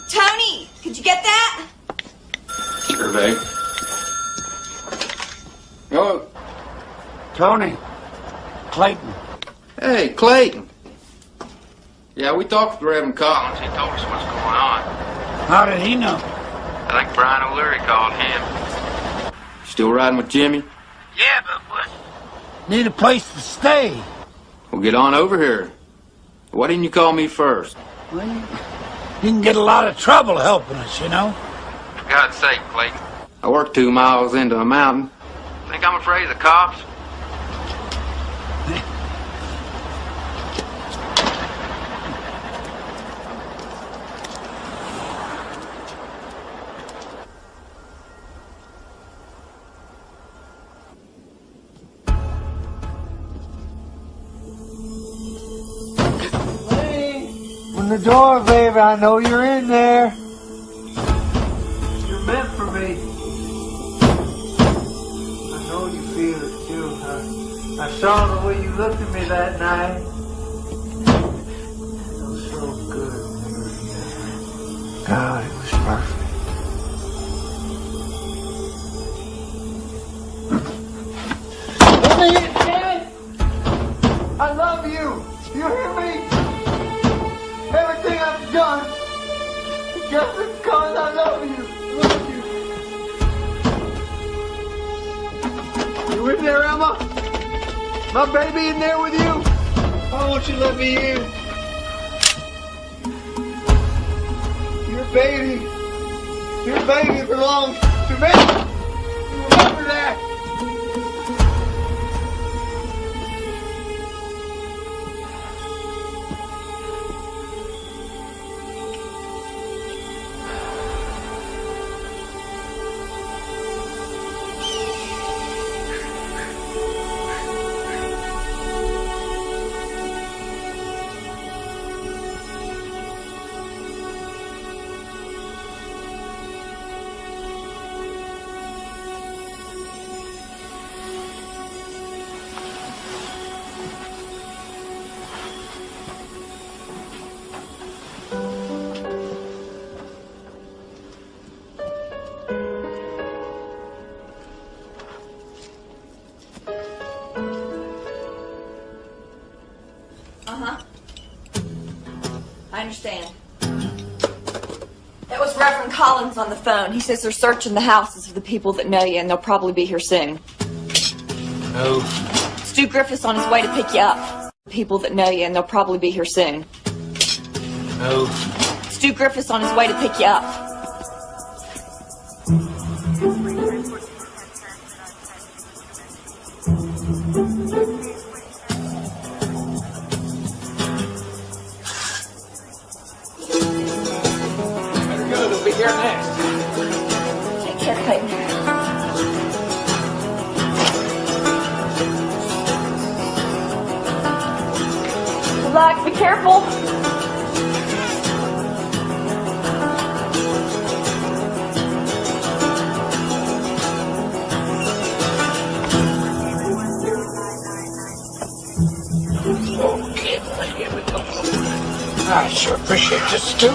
Tony, could you get that? Sure, babe. Oh, Tony. Clayton. hey, Clayton. Yeah, we talked with Reverend Collins. He told us what's going on. How did he know? I think Brian O'Leary called him. Still riding with Jimmy? Yeah, but what? Need a place to stay. Well, get on over here. Why didn't you call me first? Well, you can get a lot of trouble helping us, you know. For God's sake, Clayton. I work 2 miles into a mountain. Think I'm afraid of the cops? Open the door, baby. I know you're in there. You're meant for me. I know you feel it too. I saw the way you looked at me that night. It was so good when we were together. God, it was perfect. Let me in, Dad! I love you! You hear me? Everything I've done, just because I love you. You in there, Emma? My baby in there with you? Why won't you let me in? Your baby belongs to me. Remember that. That was Reverend Collins on the phone. He says they're searching the houses of the people that know you, and they'll probably be here soon. No. Stu Griffith's on his way to pick you up. People that know you, and they'll probably be here soon. No. Stu Griffith's on his way to pick you up. Better go. They'll be here next. Take care, Clayton. Good luck. Be careful. Okay, here we go. I sure appreciate this, Stu.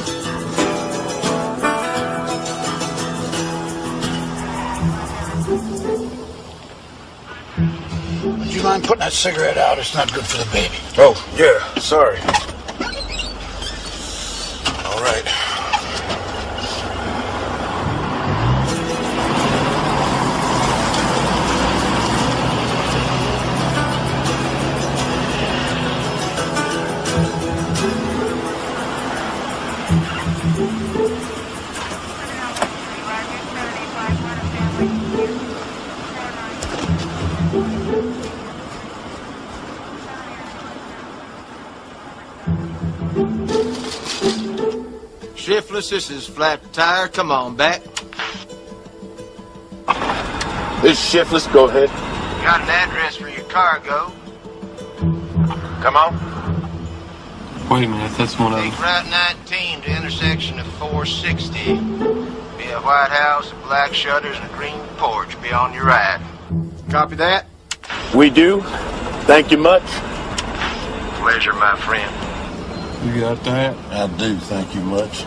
Would you mind putting that cigarette out? It's not good for the baby. Oh, yeah, sorry. All right. Shiftless, this is Flat Tire. Come on back. This Shiftless, go ahead. Got an address for your cargo. Come on. Wait a minute, that's one of them. Take Route 19 to intersection of 460. Be a white house, black shutters, and a green porch. Be on your right. Copy that? We do. Thank you much. Pleasure, my friend. You got that? I do, thank you much.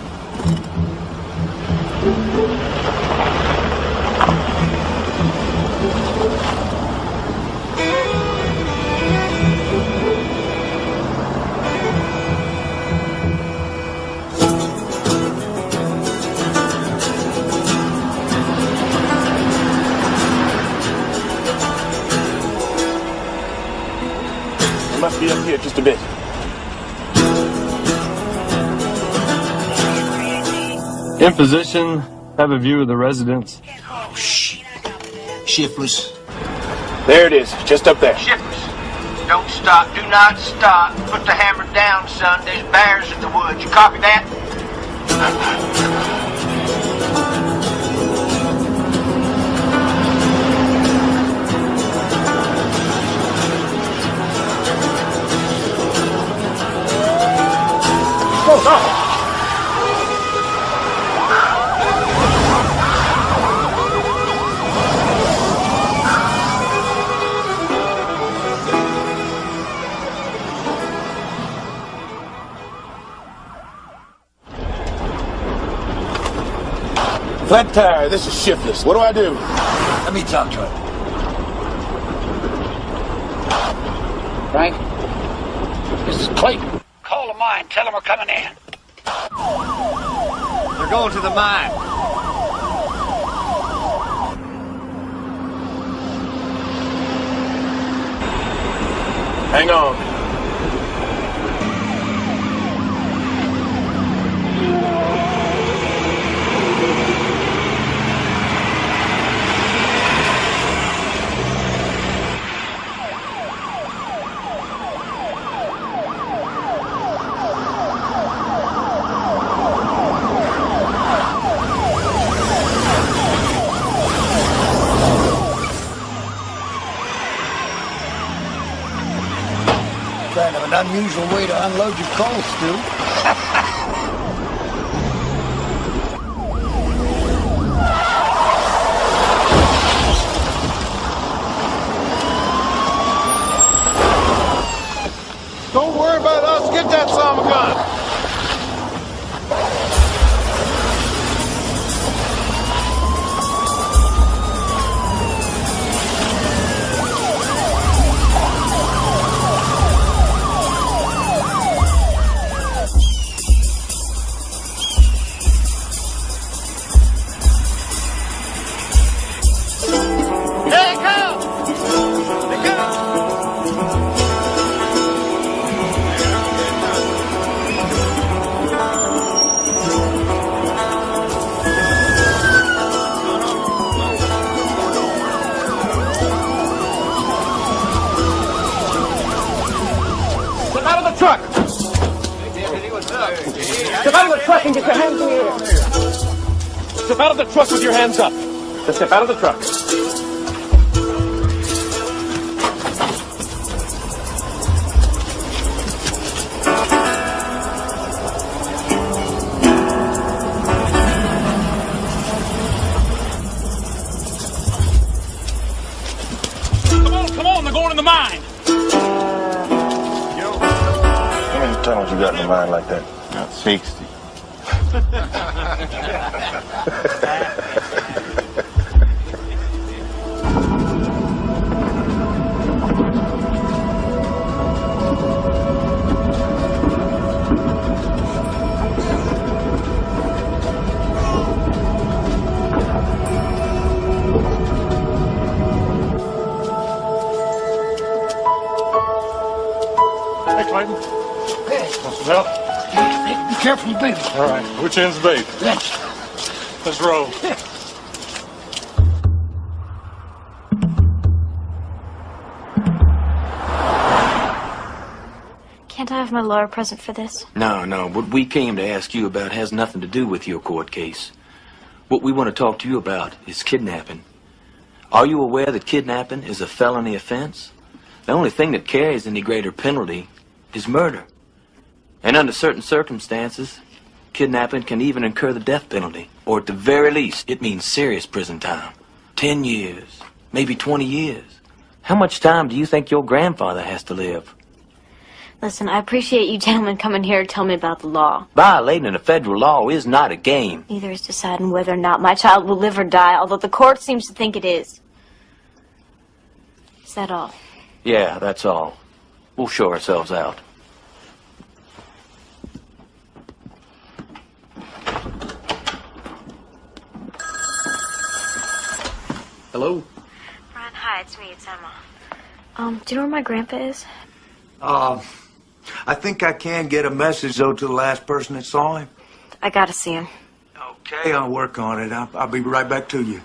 It must be up here just a bit. In position, have a view of the residence. Oh, shit. Shiftless. There it is, just up there. Shiftless. Don't stop. Do not stop. Put the hammer down, son. There's bears in the woods. You copy that? Oh, no. Flat Tire, this is Shiftless. What do I do? Let me talk to him. Frank? This is Clayton. Call the mine. Tell them we're coming in. They're going to the mine. Hang on. Kind of an unusual way to unload your coal, Stu. Don't worry about us. Get that son of a gun. Step out of the truck with your hands up. Just step out of the truck. Come on, they're going in the mine. How many tunnels you got in the mind like that? About 60. Hey, Clayton. Want some help? Be careful, baby. All right. Which end's the baby? Let's roll. Can't I have my lawyer present for this? No. What we came to ask you about has nothing to do with your court case. What we want to talk to you about is kidnapping. Are you aware that kidnapping is a felony offense? The only thing that carries any greater penalty is murder. And under certain circumstances, kidnapping can even incur the death penalty. Or at the very least, it means serious prison time. 10 years, maybe 20 years. How much time do you think your grandfather has to live? Listen, I appreciate you gentlemen coming here to tell me about the law. Violating a federal law is not a game. Neither is deciding whether or not my child will live or die, although the court seems to think it is. Is that all? Yeah, that's all. We'll show ourselves out. Hello? Ron, hi, it's me, it's Emma. Do you know where my grandpa is? I think I can get a message, though, to the last person that saw him. I gotta see him. Okay, I'll work on it. I'll be right back to you.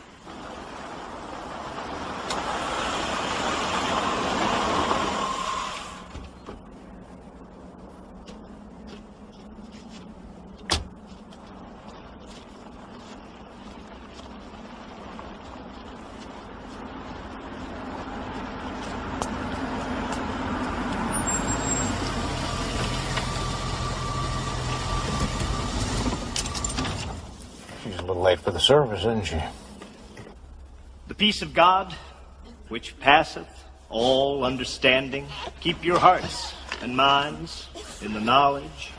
She's a little late for the service, isn't she? The peace of God, which passeth all understanding, keep your hearts and minds in the knowledge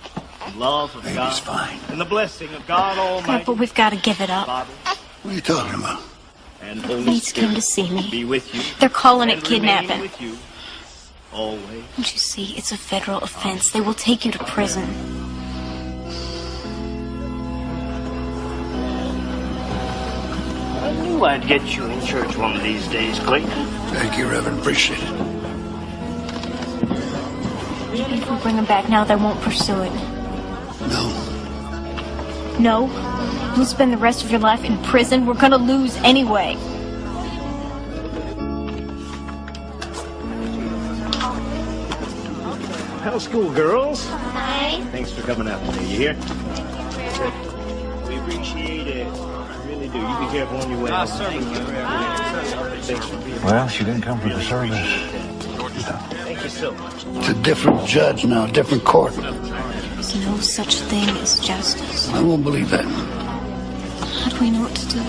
and love of God, and the blessing of God Almighty. Grandpa, we've got to give it up. Father, What are you talking about? and The Holy police Spirit came to see me. be with you. They're calling it and remain kidnapping. with you always. Don't you see? It's a federal offense. They will take you to prison. I knew I'd get you in church one of these days, Clayton. Thank you, Reverend. Appreciate it. If we bring him back now, they won't pursue it. No. No? You'll spend the rest of your life in prison? We're gonna lose anyway. How's school, girls? Hi. Thanks for coming out today. You hear? We appreciate it. We really do. You be careful on your way. Thanks for being here. Well, she didn't come for the service. Thank you so much. It's a different judge now, different court. There's no such thing as justice. I won't believe that. How do we know what to do?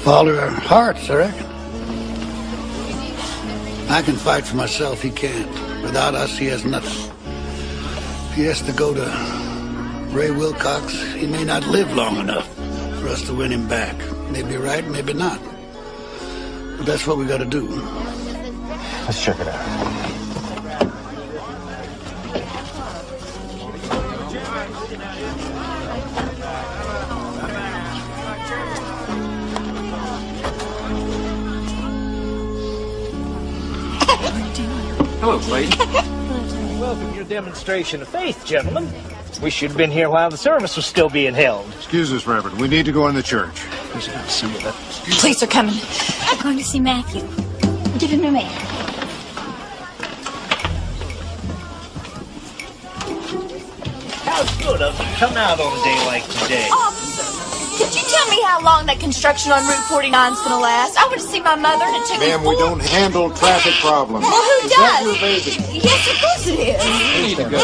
Follow our hearts, I reckon. I can fight for myself, he can't. Without us, he has nothing. He has to go to Ray Wilcox. He may not live long enough for us to win him back. Maybe right, maybe not. But that's what we got to do. Let's check it out. Hello, Clayton. Welcome your demonstration of faith, gentlemen. We should have been here while the service was still being held. Excuse us, Reverend. We need to go in the church. Police are coming. I'm going to see Matthew. Give him to me. How's good, doesn't come out on a day like today. Officer, could you tell me how long that construction on Route 49 is going to last? I want to see my mother, and it took Ma'am, me we don't handle traffic problems. Well, who Is that does? your baby? Yes, of course it is. You need to go.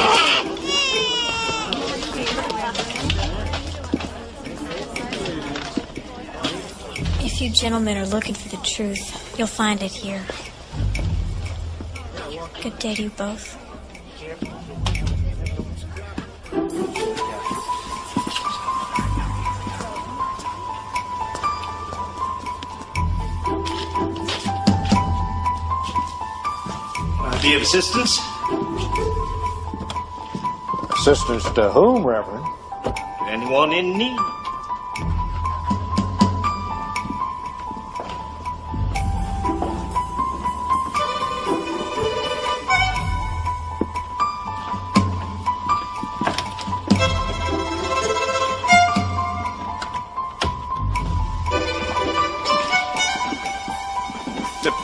If you gentlemen are looking for the truth, you'll find it here. Good day to you both. Be of assistance? Assistance to whom, Reverend? To anyone in need.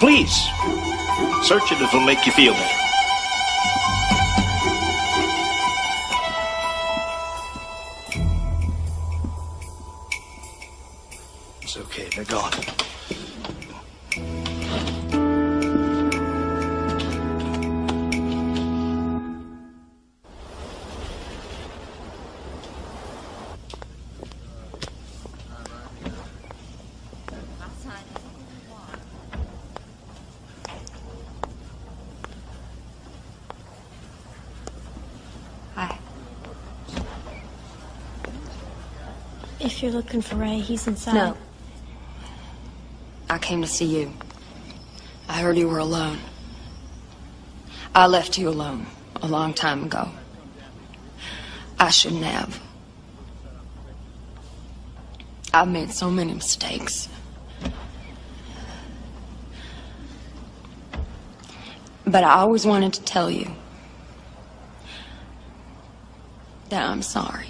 Please, search it. It'll make you feel better. It's okay, they're gone. If you're looking for Ray, he's inside. No. I came to see you. I heard you were alone. I left you alone a long time ago. I shouldn't have. I've made so many mistakes. But I always wanted to tell you that I'm sorry.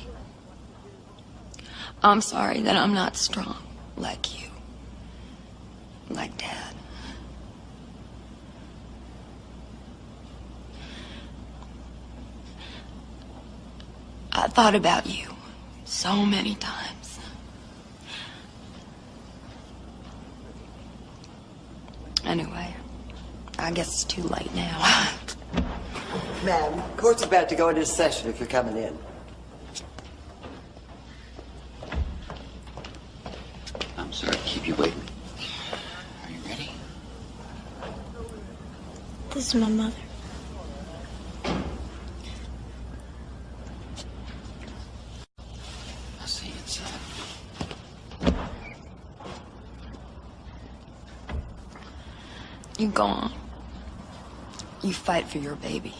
I'm sorry that I'm not strong like you, like Dad. I thought about you so many times. Anyway, I guess it's too late now. Ma'am, court's about to go into session if you're coming in. I'm sorry to keep you waiting. Are you ready? This is my mother. I'll see you inside. You go on. You fight for your baby.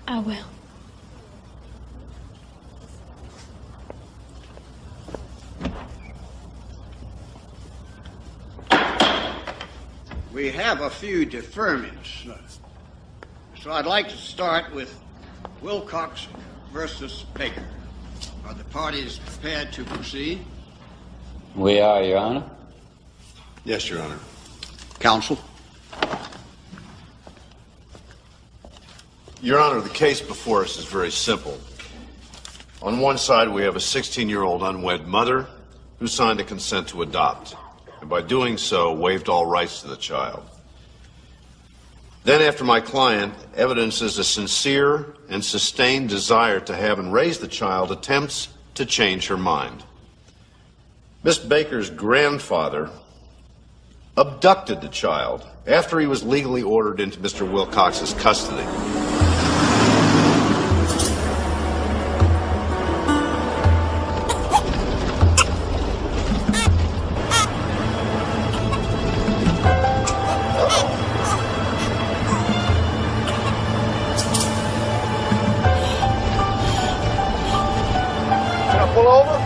I will. We have a few deferments, so I'd like to start with Wilcox versus Baker. Are the parties prepared to proceed? We are, Your Honor. Yes, Your Honor. Counsel? Your Honor, the case before us is very simple. On one side, we have a 16-year-old unwed mother who signed a consent to adopt, and by doing so, waived all rights to the child. Then, after my client evidences a sincere and sustained desire to have and raise the child, attempts to change her mind. Miss Baker's grandfather abducted the child after he was legally ordered into Mr. Wilcox's custody. Pull over?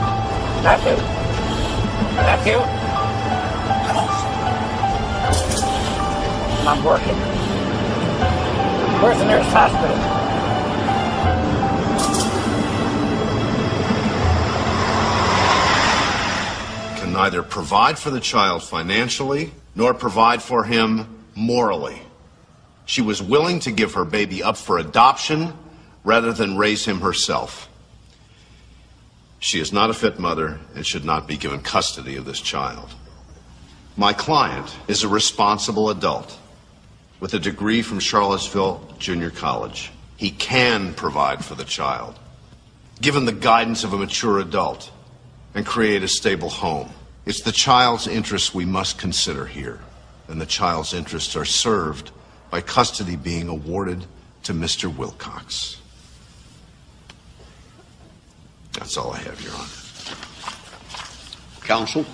That's it. That's you. I'm working. Where's the nearest hospital? Can neither provide for the child financially nor provide for him morally. She was willing to give her baby up for adoption rather than raise him herself. She is not a fit mother and should not be given custody of this child. My client is a responsible adult with a degree from Charlottesville Junior College. He can provide for the child, given the guidance of a mature adult, and create a stable home. It's the child's interests we must consider here, and the child's interests are served by custody being awarded to Mr. Wilcox. That's all I have, Your Honor. Counsel?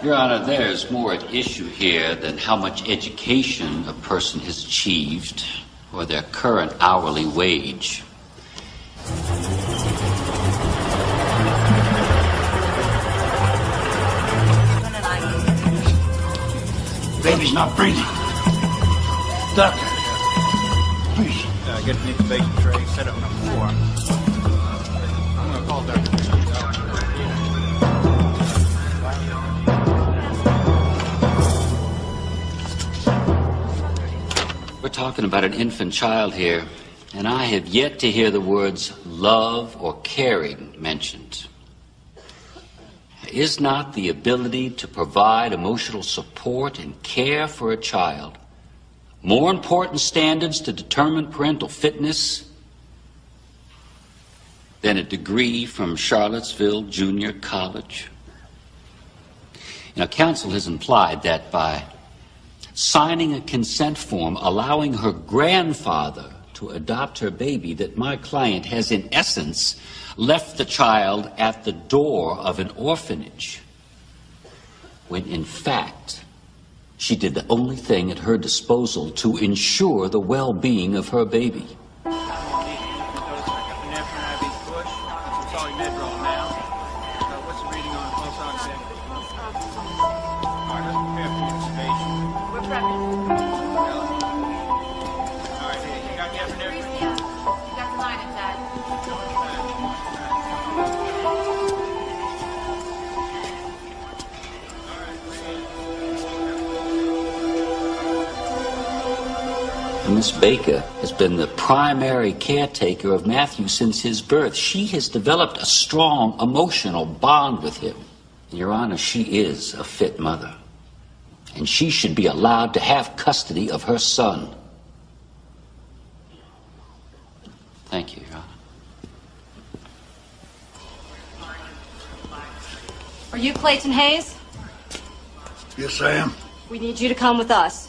Your Honor, there's more at issue here than how much education a person has achieved or their current hourly wage. Baby's not breathing. Doctor, please. Get an intubation tray, set up number 4. I'm going to call Dr. We're talking about an infant child here, and I have yet to hear the words love or caring mentioned. Is not the ability to provide emotional support and care for a child more important standards to determine parental fitness than a degree from Charlottesville Junior College? Now, counsel has implied that by signing a consent form allowing her grandfather to adopt her baby, that my client has in essence left the child at the door of an orphanage, when in fact she did the only thing at her disposal to ensure the well-being of her baby. Miss Baker has been the primary caretaker of Matthew since his birth. She has developed a strong emotional bond with him. And, Your Honor, she is a fit mother, and she should be allowed to have custody of her son. Thank you, Your Honor. Are you Clayton Hayes? Yes, I am. We need you to come with us.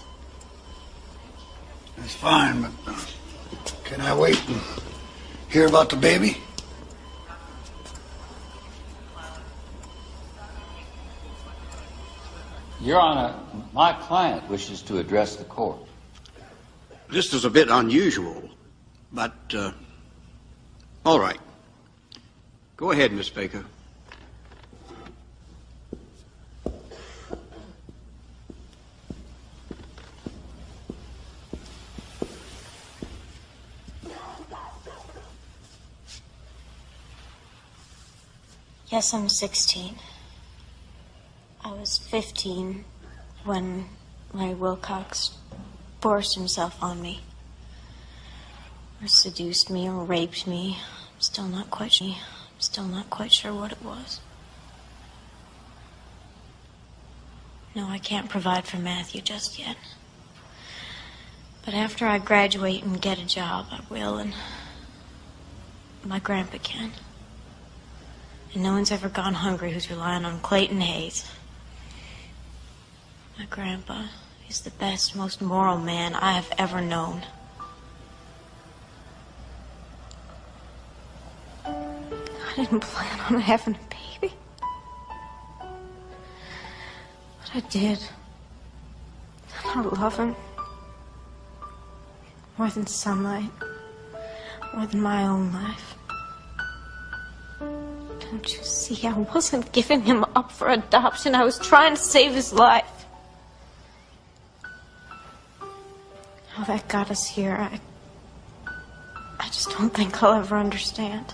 That's fine, but can I wait and hear about the baby? Your Honor, my client wishes to address the court. This is a bit unusual, but, all right. Go ahead, Miss Baker. Yes, I'm 16. I was 15 when Larry Wilcox forced himself on me, or seduced me, or raped me. I'm still not quite sure what it was. No, I can't provide for Matthew just yet. But after I graduate and get a job, I will, and my grandpa can. And no one's ever gone hungry who's relying on Clayton Hayes. My grandpa is the best, most moral man I have ever known. I didn't plan on having a baby. But I did. And I love him. More than sunlight. More than my own life. Don't you see, I wasn't giving him up for adoption. I was trying to save his life. How that got us here, I just don't think I'll ever understand.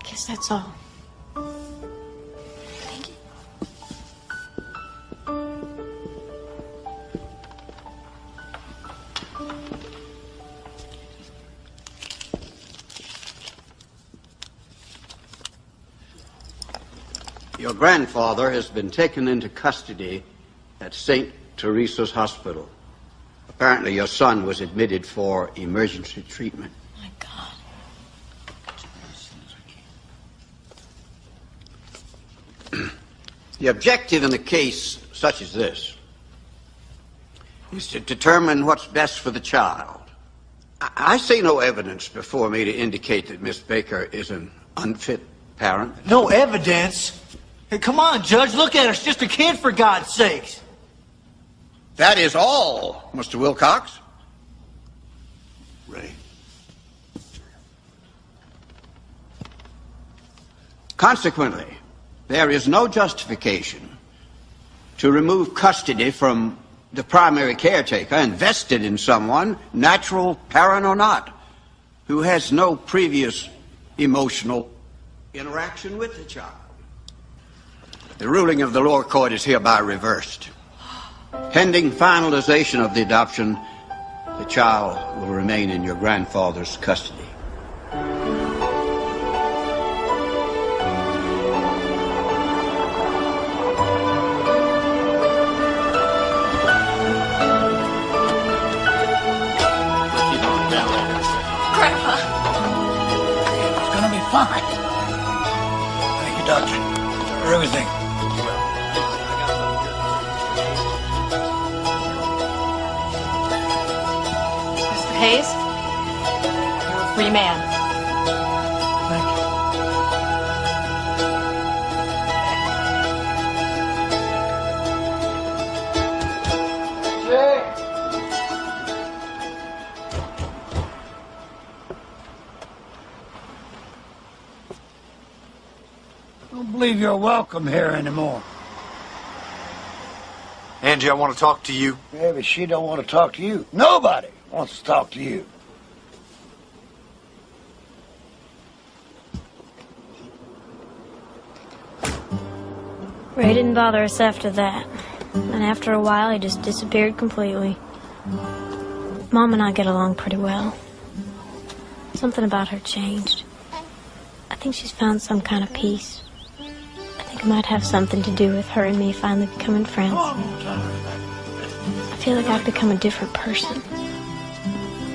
Guess that's all. Thank you. Your grandfather has been taken into custody at St. Teresa's Hospital. Apparently your son was admitted for emergency treatment. My God. The objective in a case such as this is to determine what's best for the child. I see no evidence before me to indicate that Miss Baker is an unfit parent. No evidence? Hey, come on, Judge. Look at her. It's just a kid, for God's sakes. That is all, Mr. Wilcox. Ray. Consequently, there is no justification to remove custody from the primary caretaker invested in someone, natural parent or not, who has no previous emotional interaction with the child. The ruling of the lower court is hereby reversed. Pending finalization of the adoption, the child will remain in your grandfather's custody. Grandpa. It's gonna be fine. Thank you, Doctor, for everything. Mr. Hayes, you're a free man. I don't believe you're welcome here anymore. Angie, I want to talk to you. Yeah, but she don't want to talk to you. Nobody wants to talk to you. Ray didn't bother us after that. And after a while, he just disappeared completely. Mom and I get along pretty well. Something about her changed. I think she's found some kind of peace. I think it might have something to do with her and me finally becoming friends. I feel like I've become a different person.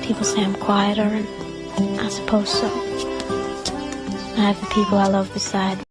People say I'm quieter, and I suppose so. I have the people I love beside me.